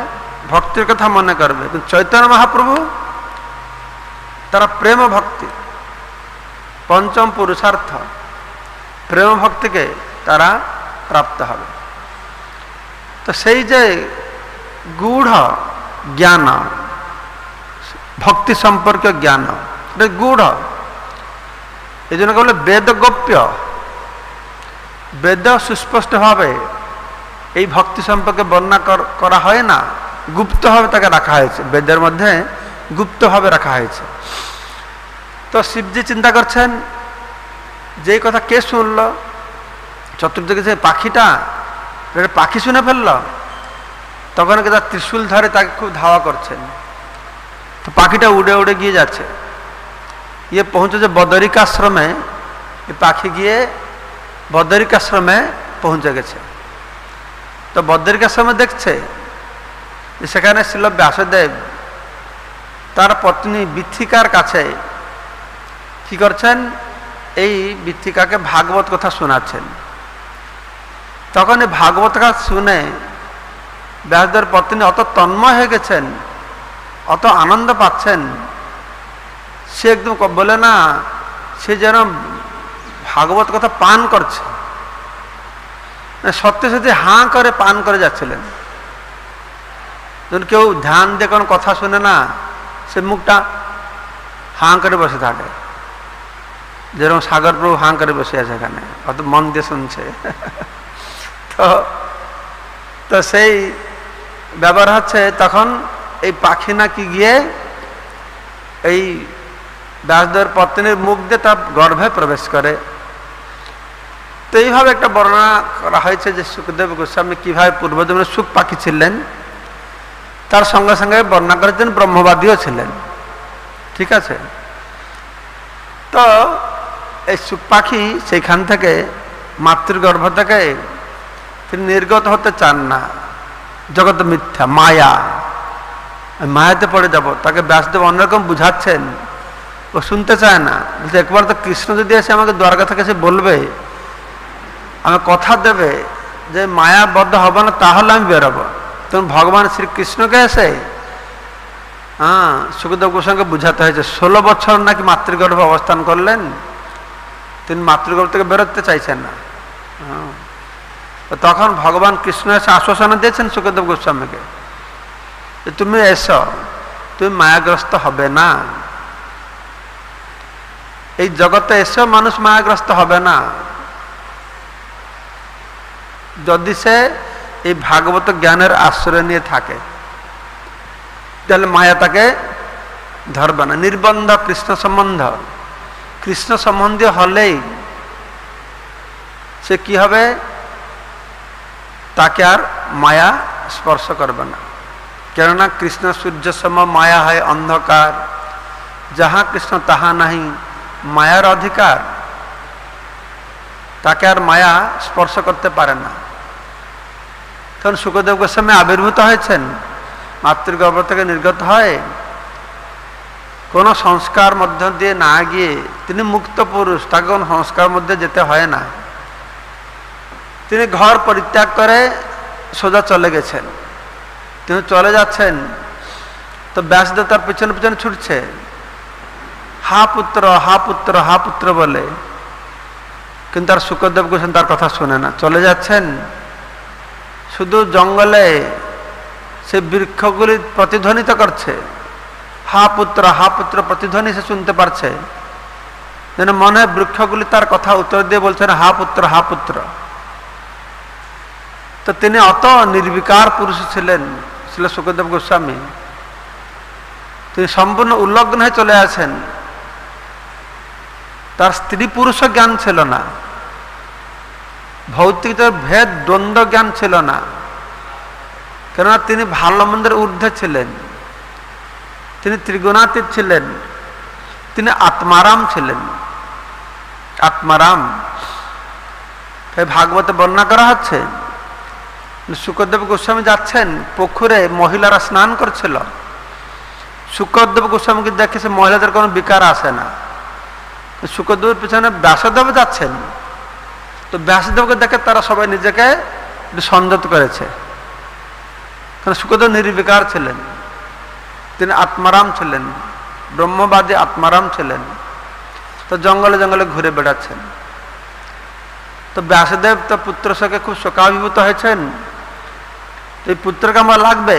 A: ভক্তির কথা মনে করবে। কিন্তু চৈতন্য মহাপ্রভু তারা প্রেম ভক্তি, পঞ্চম পুরুষার্থ প্রেম ভক্তিকে তারা প্রাপ্ত হবে। তো সেই যে গূঢ় জ্ঞান, ভক্তি সম্পর্কে জ্ঞান, এটা গূঢ়। এই জন্য বলে বেদ গোপ্য। বেদ সুস্পষ্টভাবে এই ভক্তি সম্পর্কে বর্ণনা করা হয় না, গুপ্তভাবে তাকে রাখা হয়েছে, বেদের মধ্যে গুপ্তভাবে রাখা হয়েছে। তো শিবজি চিন্তা করছেন যে কথা কে শুনল, চতুর্দিকে যে পাখিটা, পাখি শুনে ফেলল, তখন তার ত্রিশূল ধরে তাকে খুব ধাওয়া করছেন। তো পাখিটা উড়ে উড়ে গিয়ে যাচ্ছে, ইয়ে পৌঁছেছে বদরিকাশ্রমে। এই পাখি গিয়ে বদরিকাশ্রমে পৌঁছে গেছে। তো বদরিকাশ্রমে দেখছে যে সেখানে ছিল ব্যাসদেব তার পত্নী বৃথিকার কাছে কি করছেন, এই বৃথিকাকে ভাগবত কথা শোনাচ্ছেন। তখন এই ভাগবত কথা শুনে ব্যাসদেবের পত্নী অত তন্ময় হয়ে গেছেন, অত আনন্দ পাচ্ছেন, সে একদম বলে না, সে যেন ভাগবত কথা পান করছে, সত্যি সত্যি হাঁ করে পান করে যাচ্ছিলেন। যখন কেউ ধ্যান দিয়ে কোনো কথা শুনে না, সে মুখটা হাঁ করে বসে থাকে, যেরকম সাগর প্রভু হাঁ করে বসে আছে এখানে, অত মন দিয়ে শুনছে। তো সেই ব্যাপার হচ্ছে, তখন এই পাখি নাকি গিয়ে এই ব্যাসদেবের পত্নীর মুখ দিয়ে তার গর্ভে প্রবেশ করে। তো এইভাবে একটা বর্ণনা করা হয়েছে যে সুখদেব গোস্বামী কিভাবে পূর্বজন্মে সুখ পাখি ছিলেন, তার সঙ্গে সঙ্গে বর্ণনা করেছেন ব্রহ্মবাদীও ছিলেন। ঠিক আছে। তো এই সুখ পাখি সেইখান থেকে মাতৃগর্ভ থেকে তিনি নির্গত হতে চান না, জগৎ মিথ্যা, মায়া, আমি মায়াতে পড়ে যাব। তাকে ব্যাসদেব অন্যরকম বুঝাচ্ছেন, ও শুনতে চায় না। বলছে একবার তো কৃষ্ণ যদি এসে আমাকে দ্বারকা থেকে এসে বলবে, আমাকে কথা দেবে যে মায়াবদ্ধ হবে না, তাহলে আমি বেরোবো। তখন ভগবান শ্রীকৃষ্ণকে এসে সুখদেব গোস্বামীকে বুঝাতে হয়েছে। 16 বছর নাকি মাতৃগর্ভে অবস্থান করলেন, তিনি মাতৃগর্ভ থেকে বেরোতে চাইছেন না। তখন ভগবান কৃষ্ণ এসে আশ্বাসনা দিয়েছেন সুখদেব গোস্বামীকে, তুমি এসো, তুমি মায়াগ্রস্ত হবে না, এই জগতে এসো মানুষ মায়াগ্রস্ত হবে না, যদি সে এই ভাগবত জ্ঞানের আশ্রয় নিয়ে থাকে, তাহলে মায়া তাকে ধরবে না। নির্বন্ধ কৃষ্ণ সম্বন্ধ, কৃষ্ণ সম্বন্ধীয় হলেই সে কি হবে, তাকে আর মায়া স্পর্শ করবে না। কেননা কৃষ্ণ সূর্য সম, মায়া হয় অন্ধকার, যাহা কৃষ্ণ তাহা নাহি মায়ার অধিকার, তাকে আর মায়া স্পর্শ করতে পারে না। তখন সুখদেব গোস্বামী আবির্ভূত হয়েছেন, মাতৃগর্ভ থেকে নির্গত হয়, কোন সংস্কার মধ্য দিয়ে না গিয়ে, তিনি মুক্ত পুরুষ, তাকে কোন সংস্কার মধ্যে যেতে হয় না। তিনি ঘর পরিত্যাগ করে সোজা চলে গেছেন। তিনি চলে যাচ্ছেন তো ব্যাসদেব তার পিছনে পিছনে ছুটছে, হা পুত্র হা পুত্র হা পুত্র বলে, কিন্তু আর সুখদেব গোস্বামী তার কথা শুনে না। চলে যাচ্ছেন, শুধু জঙ্গলে সে বৃক্ষগুলি প্রতিধ্বনিত করছে, হা পুত্র প্রতিধ্বনি সে শুনতে পারছে, যেন মনে হয় বৃক্ষগুলি তার কথা উত্তর দিয়ে বলছেন হা পুত্র হা পুত্র। তো তিনি অত নির্বিকার পুরুষ ছিলেন ছিল সুখদেব গোস্বামী, তিনি সম্পূর্ণ উল্লগ্ন হয়ে চলে আসেন। তার স্ত্রী পুরুষ জ্ঞান ছিল না, ভৌতিক ভেদ দ্বন্দ্ব জ্ঞান ছিল না, কেননা তিনি ভালো মন্দের ঊর্ধ্বে ছিলেন, তিনি ত্রিগুণাতীত ছিলেন, তিনি আত্মারাম ছিলেন। আত্মারাম ভাগবতে বর্ণনা করা হচ্ছে, সুখদেব গোস্বামী যাচ্ছেন, পুকুরে মহিলারা স্নান করছিল, সুখদেব গোস্বামীকে দেখে সে মহিলাদের কোনো বিকার আসে না। সুখদেবের পিছনে ব্যাসদেব যাচ্ছেন, তো ব্যাসদেবকে দেখে তারা সবাই নিজেকে একটু সংযত করেছে, কারণ সুখদেব নির্বিকার ছিলেন, তিনি আত্মারাম ছিলেন, ব্রহ্মবাদী আত্মারাম ছিলেন। তো জঙ্গলে জঙ্গলে ঘুরে বেড়াচ্ছেন। তো ব্যাসদেব তো পুত্র শোকে খুব শোকাভিভূত হয়েছেন, এই পুত্রকে আমার লাগবে।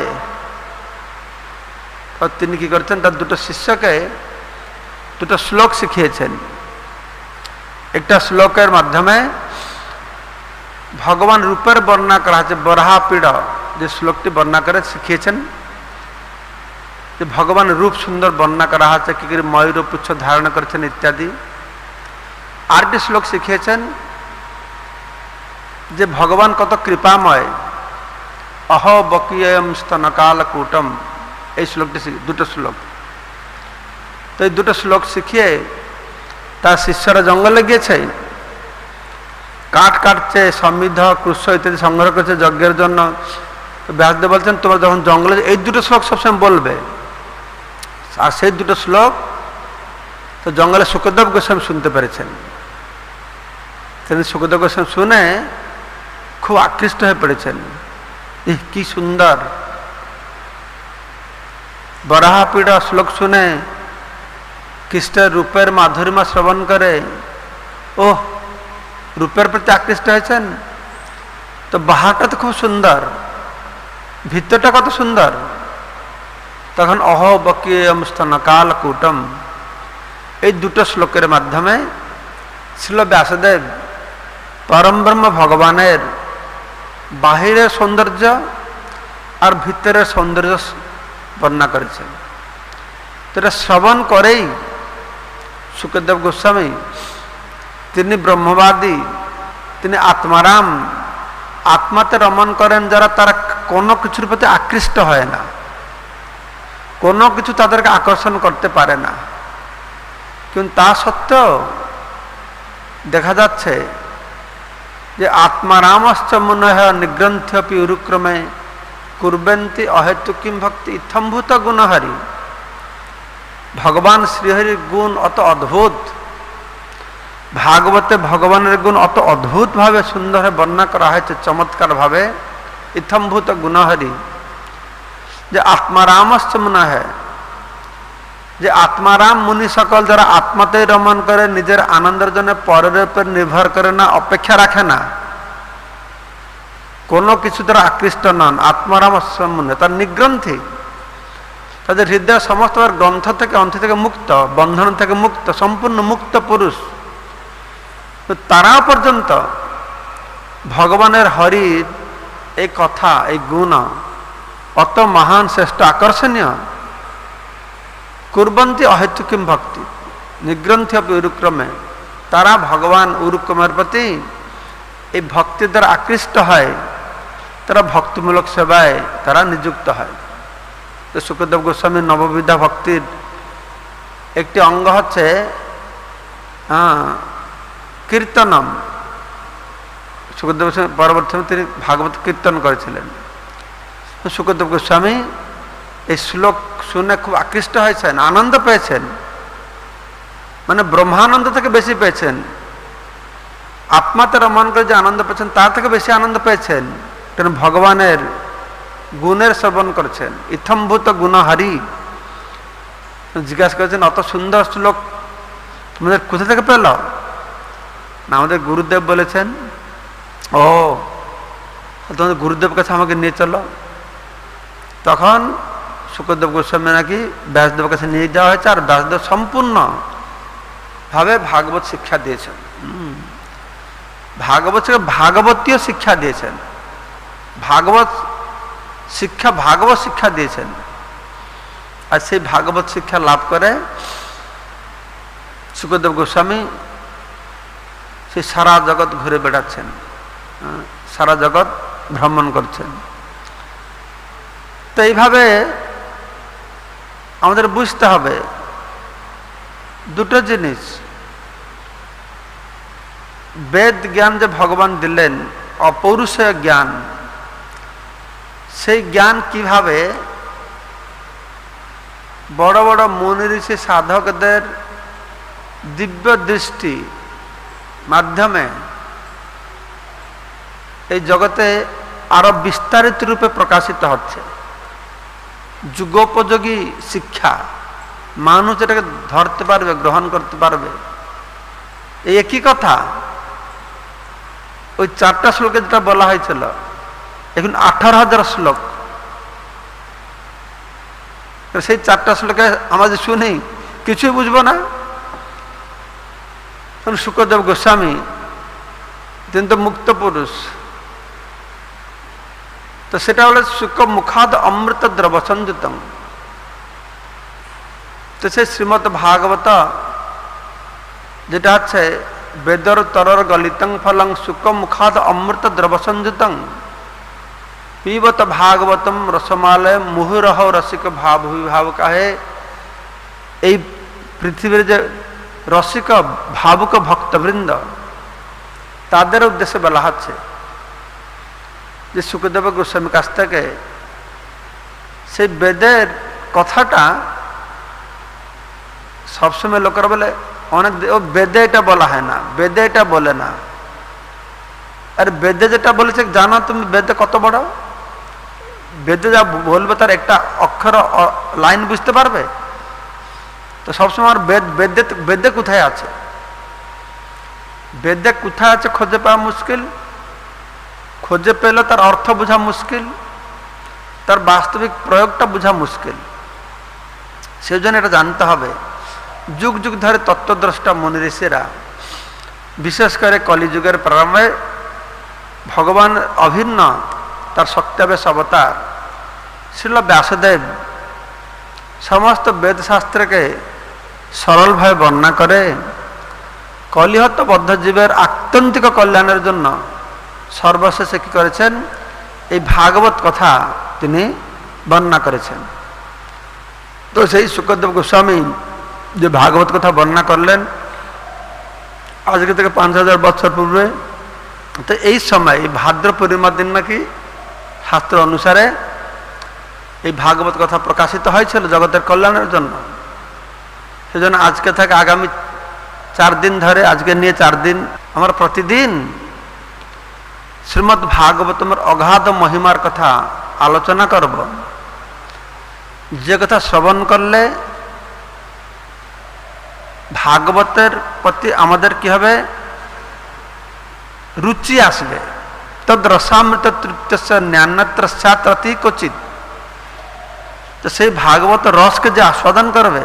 A: তো তিনি কি করছেন, তার দুটো শিষ্যকে দুটো শ্লোক শিখিয়েছেন। একটা শ্লোকের মাধ্যমে ভগবান রূপের বর্ণনা করা হয়েছে, বরাহপীড় যে শ্লোকটি বর্ণনা করে শিখিয়েছেন, যে ভগবান রূপ সুন্দর বর্ণনা করা হয়েছে, কি করে ময়ূর পুচ্ছ ধারণ করেছেন ইত্যাদি। আরেকটি শ্লোক শিখিয়েছেন যে ভগবান কত কৃপাময়, অহ বকিয়ম স্তনকাল কূটম, এই শ্লোকটি, দুটো শ্লোক। তো এই দুটো শ্লোক শিখিয়ে তার শিষ্যরা জঙ্গলে গিয়েছে, কাঠ কাটছে, সমৃদ্ধ কৃষ্ণ ইত্যাদি সংগ্রহ করছে যজ্ঞের জন্য। ব্যাসদেব বলছেন তোমরা যখন জঙ্গলে এই দুটো শ্লোক সবসময় বলবে। আর সেই দুটো শ্লোক তো জঙ্গলে সুখদেব গোস্বামী শুনতে পেরেছেন। তিনি সুখদেব গোস্বামী শুনে খুব আকৃষ্ট হয়ে পড়েছেন, কি সুন্দর। বরাহপীড় শ্লোক শুনে কৃষ্ণের রূপের মাধুরিমা শ্রবণ করে ওহ রূপের প্রতি আকৃষ্ট হয়েছেন। তো বাহারটা তো খুব সুন্দর, ভিতরটা কত সুন্দর। তখন অহ বকিয়ম স্তনকাল কূটম, এই দুটো শ্লোকের মাধ্যমে শ্রীল ব্যাসদেব পরম ব্রহ্ম ভগবানের বাহিরের সৌন্দর্য আর ভিতরের সৌন্দর্য বর্ণনা করেছেন। তো এটা শ্রবণ করেই সুখদেব গোস্বামী, তিনি ব্রহ্মবাদী, তিনি আত্মারাম, আত্মাতে রমণ করেন যারা, তারা কোনো কিছুর প্রতি আকৃষ্ট হয় না, কোনো কিছু তাদেরকে আকর্ষণ করতে পারে না। কিন্তু তা সত্ত্বেও দেখা যাচ্ছে যে আত্মারামশ্চ মনঃ নিগ্রন্থ্যপি উরুক্রমে कुर्वन्ति अहेतुकीं भक्ति इत्थम्भूत गुणहरि। भगवान श्रीहरि गुण अत अद्भुत, भागवते भगवान गुण अत अद्भुत भावे सुंदर वर्णना करा है चमत्कार भावे। इत्थम्भूत गुणहरि जे आत्मारामश्च मुना है, जे आत्माराम मुनि सकल जरा आत्माते रमन करे निजेर आनंदर जने परेर पर निर्भर करे ना, अपेक्षा राखे ना, कोनो किछु द्वारा आकृष्ट नन। आत्माराम मुनि तार निग्रंथि, ताদের हृदय समस्त ग्रंथ থেকে অন্থ থেকে মুক্ত, বন্ধন থেকে মুক্ত, সম্পূর্ণ মুক্ত পুরুষ। তো তারা পর্যন্ত ভগবানের হরির এই কথা, এই গুণ অত মহান শ্রেষ্ঠ আকর্ষণীয়। কুর্বন্তি অহেতুকিম ভক্তি নিগ্রন্থি অপি উরুক্রমে, তারা ভগবান উরুক্রমের প্রতি এই ভক্তি দ্বারা আকৃষ্ট হয়, তারা ভক্তিমূলক সেবায় তারা নিযুক্ত হয়। তো সুখদেব গোস্বামী নববিধা ভক্তির একটি অঙ্গ হচ্ছে কীর্তনম। সুখদেব গোস্বামী পরবর্তী তিনি ভাগবত কীর্তন করেছিলেন। সুখদেব গোস্বামী এই শ্লোক শুনে খুব আকৃষ্ট হয়েছেন, আনন্দ পেয়েছেন, মানে ব্রহ্মানন্দ থেকে বেশি পেয়েছেন। আত্মাতে রমন করে যে আনন্দ পেয়েছেন তার থেকে বেশি আনন্দ পেয়েছেন, কেন ভগবানের গুণের শ্রবণ করছেন। ইথম্ভূত গুণহরি। জিজ্ঞাসা করেছেন অত সুন্দর শ্লোক তোমাদের কোথা থেকে পেল? না, আমাদের গুরুদেব বলেছেন। ও, তোমাদের গুরুদেব কাছে আমাকে নিয়ে চলো। তখন শুকদেব গোস্বামী নাকি ব্যাসদেবের কাছে নিয়ে যাওয়া হয়েছে, আর ব্যাসদেব সম্পূর্ণ ভাবে ভাগবত শিক্ষা দিয়েছেন। ভাগবতীয় শিক্ষা দিয়েছেন, ভাগবত শিক্ষা দিয়েছেন। আর সেই ভাগবত শিক্ষা লাভ করে শুকদেব গোস্বামী সেই সারা জগৎ ঘুরে বেড়াচ্ছেন, সারা জগৎ ভ্রমণ করছেন। তো এইভাবে আমাদের বুঝতে হবে দুটো জিনিস। বেদ জ্ঞান যে ভগবান দিলেন, অপৌরুষেয় জ্ঞান, সেই জ্ঞান কিভাবে বড় বড় মুনি ঋষি সাধকদের দিব্য দৃষ্টি মাধ্যমে এই জগতে আরো বিস্তারিত রূপে প্রকাশিত হচ্ছে। যুগোপযোগী শিক্ষা, মানুষ এটাকে ধরতে পারবে, গ্রহণ করতে পারবে। এই একই কথা ওই 4টা শ্লোকে যেটা বলা হয়েছিল, এখন 18,000 শ্লোক। সেই 4টা শ্লোকে আমরা যে শুনি কিছুই বুঝবো না। শুকদেব গোস্বামী তিনি তো মুক্ত পুরুষ, তো সেটা হলো শুক মুখাদ অমৃত দ্রব সংযুতম। তো সেই শ্রীমদ ভাগবত যেটা হচ্ছে বেদর তরর গলিতং ফলং শুক মুখাদ অমৃত দ্রব সংযুতং পিবত ভাগবতম রসমালয় মুহুরহ রসিক ভাব কাহে। এই পৃথিবীর যে রসিক ভাবুক ভক্তবৃন্দ, তাদের উদ্দেশ্যে বলা হচ্ছে যে শুকদেব গোস্বামী কাছ থেকে সেই বেদের কথাটা সবসময় লোকেরা বলে অনেক, ও বেদে এটা বলা হয় না, বেদে এটা বলে না। আর বেদে যেটা বলেছে জানো তুমি বেদে কত বড়? বেদে যা বলবে তার একটা অক্ষর লাইন বুঝতে পারবে? তো সবসময় বেদে কোথায় আছে, বেদে কোথায় আছে খুঁজে পাওয়া মুশকিল। খুঁজে পেলে তার অর্থ বোঝা মুশকিল, তার বাস্তবিক প্রয়োগটা বোঝা মুশকিল। সেই জন্য এটা জানতে হবে। যুগ যুগ ধরে তত্ত্বদ্রষ্টা মুনি ঋষিরা, বিশেষ করে কলিযুগের প্রারম্ভে ভগবান অভিন্ন তার শক্তাবেশ অবতার শ্রীল ব্যাসদেব সমস্ত বেদশাস্ত্রকে সরলভাবে বর্ণনা করে কলিহত বদ্ধ জীবের আত্যন্তিক কল্যাণের জন্য সর্বশেষে কি করেছেন? এই ভাগবত কথা তিনি বর্ণনা করেছেন। তো সেই শুকদেব গোস্বামী যে ভাগবত কথা বর্ণনা করলেন আজকে থেকে 5,000 বছর পূর্বে, তো এই সময় ভাদ্র পূর্ণিমার দিন নাকি শাস্ত্র অনুসারে এই ভাগবত কথা প্রকাশিত হয়েছিল জগতের কল্যাণের জন্য। সেজন্য আজকে থেকে আগামী 4 দিন ধরে, আজকে নিয়ে 4 দিন, আমরা প্রতিদিন শ্রীমদ্ ভাগবতমের অগাধ মহিমার কথা আলোচনা করব। যে কথা শ্রবণ করলে ভাগবতের প্রতি আমাদের কি হবে, রুচি আসবে। তদ রসামৃত তৃপ্তস্য ন্যান্যত্র স্যাৎ অতি ক্বচিৎ। তো সেই ভাগবত রসকে যে আস্বাদন করবে,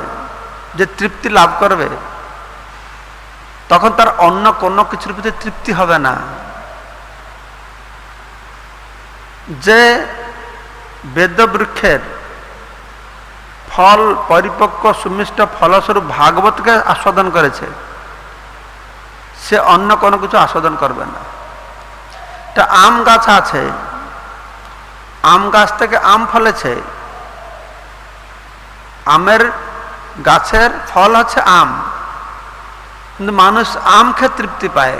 A: যে তৃপ্তি লাভ করবে, তখন তার অন্য কোনো কিছুর প্রতি তৃপ্তি হবে না। যে বেদবৃক্ষের ফল পরিপক্ক সুমিষ্ট ফলস্বরূপ ভাগবতকে আস্বাদন করেছে, সে অন্য কোনো কিছু আস্বাদন করবে না। একটা আম গাছ আছে, আম গাছ থেকে আম ফলেছে, আমের গাছের ফল হচ্ছে আম, কিন্তু মানুষ আম খেয়ে তৃপ্তি পায়,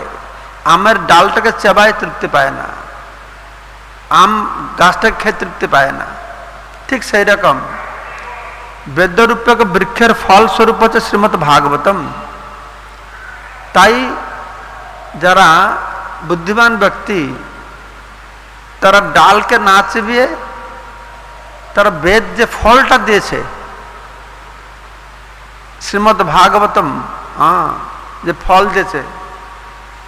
A: আমের ডালটাকে চেবায় তৃপ্তি পায় না, আম গাছটাকে খেয়ে তৃপ্তি পায় না। ঠিক সেই রকম বেদরূপক বৃক্ষের ফল স্বরূপ হচ্ছে শ্রীমদ্ ভাগবতম। তাই যারা বুদ্ধিমান ব্যক্তি তারা ডালকে না চিবিয়ে তারা বেদ যে ফলটা দিয়েছে শ্রীমদ্ ভাগবতম, যে ফল দিয়েছে,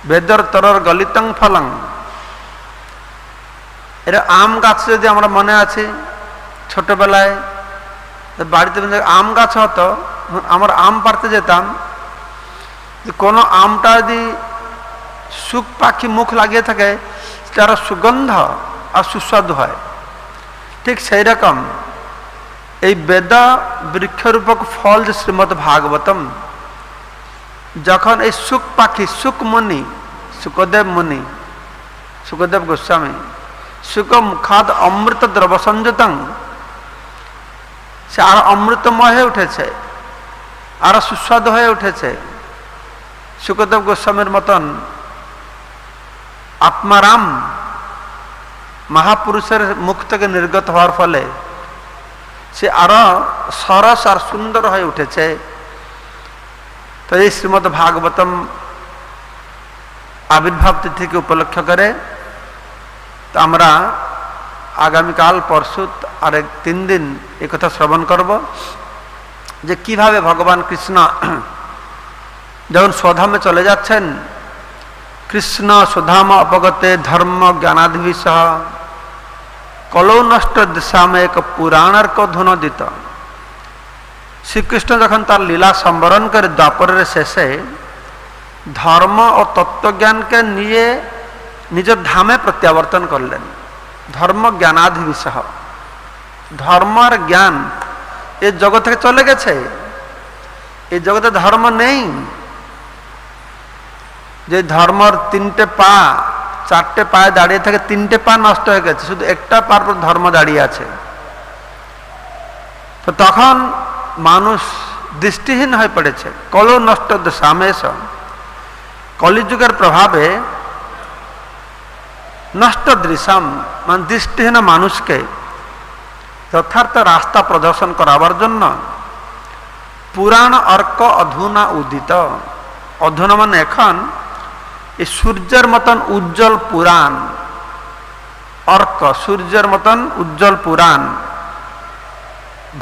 A: বেদর তরর গলিতং ফলং। এটা আম গাছ যদি আমরা মনে আছি ছোটবেলায় বাড়িতে আম গাছ হতো, আমরা আম পাড়তে যেতাম, কোনো আমটা যদি শুক পাখি মুখ লাগিয়ে থাকে তার সুগন্ধ আর সুস্বাদু হয়। ঠিক সেই রকম এই বেদ বৃক্ষরূপক ফল যে শ্রীমদ্ ভাগবতম, যখন এই শুক পাখি, শুক মুনি, শুকদেব মুনি, শুকদেব গোস্বামী, শুক মুখাদ অমৃত দ্রব সংযুতং, সে আরো অমৃতময় হয়ে উঠেছে, আরো সুস্বাদু হয়ে উঠেছে। শুকদেব গোস্বামীর মতন আত্মারাম মহাপুরুষের মুখ থেকে নির্গত হওয়ার ফলে সে আরো সরস আর সুন্দর হয়ে উঠেছে। তো এই শ্রীমদ্ ভাগবতম আবির্ভাব তিথিকে উপলক্ষ করে তো আমরা আগামীকাল পরশু আর 3 দিন এই কথা শ্রবণ করব, যে কিভাবে ভগবান কৃষ্ণ যখন স্বধামে চলে যাচ্ছেন, কৃষ্ণ সুধাম অপগতে ধর্ম জ্ঞানাধিবি সহ কলৌ নষ্ট দিশামে এক পুরাণার্ক ধুনদিত। শ্রীকৃষ্ণ যখন তার লীলা সম্বরণ করে দ্বাপরের শেষে ধর্ম ও তত্ত্বজ্ঞানকে নিয়ে নিজ ধামে প্রত্যাবর্তন করলেন। ধর্ম জ্ঞানাধিবি সহ, ধর্ম আর জ্ঞান এই জগৎ থেকে চলে গেছে, এই জগতে ধর্ম নেই। যে ধর্মর 3টে পা, 4টে পায়ে দাঁড়িয়ে থাকে, 3টে পা নষ্ট হয়ে গেছে, শুধু একটা পার পর ধর্ম দাঁড়িয়ে আছে। তো তখন মানুষ দৃষ্টিহীন হয়ে পড়েছে। কলৌ নষ্ট সামেশ, কলিযুগের প্রভাবে নষ্ট দৃশ্যম, মানে দৃষ্টিহীন মানুষকে যথার্থ রাস্তা প্রদর্শন করাবার জন্য পুরাণ অর্ক অধুনা উদিত। অধুনা মানে এখন, এই সূর্যের মতন উজ্জ্বল পুরাণ, অর্ক সূর্যের মতন উজ্জ্বল পুরাণ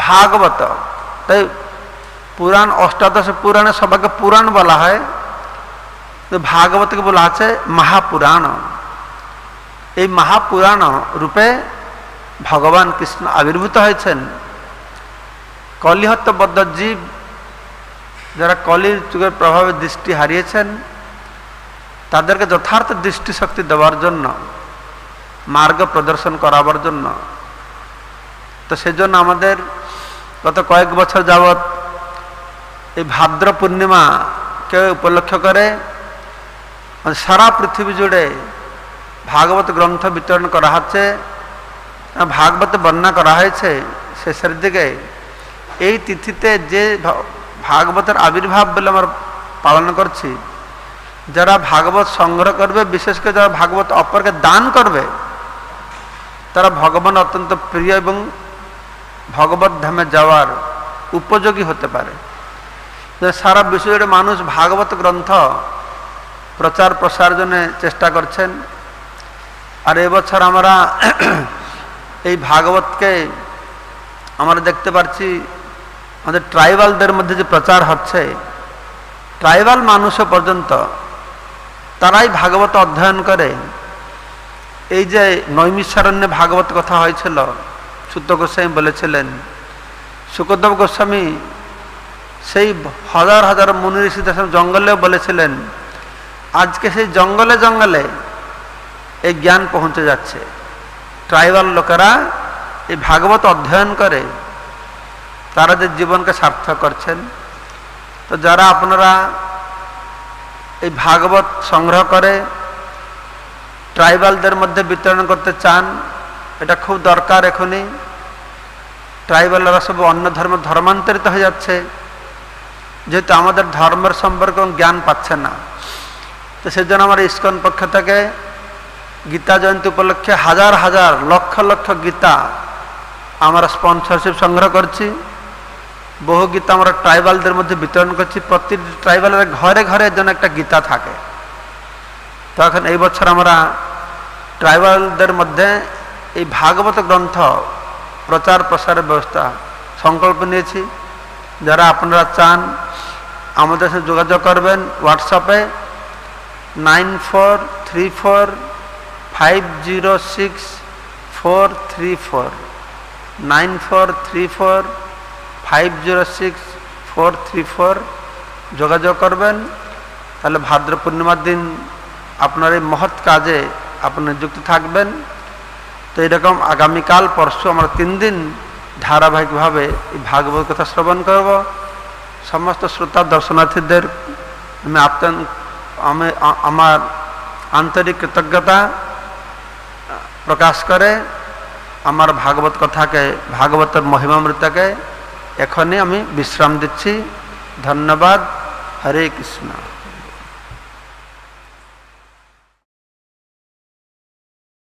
A: ভাগবত। তাই পুরাণ, অষ্টাদশ পুরাণে সবাইকে পুরাণ বলা হয়, তো ভাগবতকে বলা আছে মহাপুরাণ। এই মহাপুরাণ রূপে ভগবান কৃষ্ণ আবির্ভূত হয়েছেন। কলিহত্যবদ্ধ জীব যারা কলির যুগের প্রভাবে দৃষ্টি হারিয়েছেন, তাদেরকে যথার্থ দৃষ্টিশক্তি দেওয়ার জন্য, মার্গ প্রদর্শন করাবার জন্য। তো সেজন্য আমাদের গত কয়েক বছর যাবৎ এই ভাদ্র পূর্ণিমাকে উপলক্ষ করে সারা পৃথিবী জুড়ে ভাগবত গ্রন্থ বিতরণ করা হচ্ছে, ভাগবত বর্ণনা করা হয়েছে। শেষের দিকে এই তিথিতে যে ভাগবতের আবির্ভাব বলে আমরা পালন করছি, যারা ভাগবত সংগ্রহ করবে, বিশেষ করে যারা ভাগবত অপরকে দান করবে, তারা ভগবান অত্যন্ত প্রিয় এবং ভগবত ধামে যাওয়ার উপযোগী হতে পারে। সারা বিশ্বে মানুষ ভাগবত গ্রন্থ প্রচার প্রসার জন্য চেষ্টা করছেন। আর এবছর আমরা এই ভাগবতকে আমরা দেখতে পাচ্ছি আমাদের ট্রাইবালদের মধ্যে যে প্রচার হচ্ছে, ট্রাইবাল মানুষও পর্যন্ত তারাই ভাগবত অধ্যয়ন করে। এই যে নৈমিষারণ্যে ভাগবত কথা হয়েছিল, সুত গোস্বামী বলেছিলেন, শুকদেব গোস্বামী সেই হাজার হাজার মুনি ঋষিদের জঙ্গলেও বলেছিলেন, আজকে সেই জঙ্গলে জঙ্গলে এই জ্ঞান পৌঁছে যাচ্ছে। ট্রাইবাল লোকেরা এই ভাগবত অধ্যয়ন করে তাদের জীবনকে সার্থক করছেন। তো যারা আপনারা এই ভাগবত সংগ্রহ করে ট্রাইবালদের মধ্যে বিতরণ করতে চান, এটা খুব দরকার। এখনই ট্রাইবালরা সব অন্য ধর্মান্তরিত হয়ে যাচ্ছে, যেহেতু আমাদের ধর্মের সম্পর্কে জ্ঞান পাচ্ছে না। তো সেই জন্য আমার ইস্কন পক্ষ থেকে গীতা জয়ন্তী উপলক্ষে হাজার হাজার লক্ষ লক্ষ গীতা আমরা স্পন্সরশিপ সংগ্রহ করছি। বহু গীতা আমরা ট্রাইবালদের মধ্যে বিতরণ করছি। প্রতি ট্রাইবালের ঘরে ঘরে যেন একটা গীতা থাকে। তখন এই বছর আমরা ট্রাইবালদের মধ্যে এই ভাগবত গ্রন্থ প্রচার প্রসারের ব্যবস্থা সংকল্প নিয়েছি। যারা আপনারা চান আমাদের সাথে যোগাযোগ করবেন হোয়াটসঅ্যাপে 9434506434 9434506434 যোগাযোগ করবেন। তাহলে ভাদ্র পূর্ণিমার দিন আপনার এই মহৎ কাজে আপনি নিযুক্ত থাকবেন। তো এরকম আগামীকাল পরশু আমরা 3 দিন ধারাবাহিকভাবে এই ভাগবত কথা শ্রবণ করব। সমস্ত শ্রোতা দর্শনার্থীদের আমি আমার আন্তরিক কৃতজ্ঞতা প্রকাশ করে আমার ভাগবত কথাকে, ভাগবতের মহিমামৃতকে এখনই আমি বিশ্রাম দিচ্ছি। ধন্যবাদ। হরে কৃষ্ণ।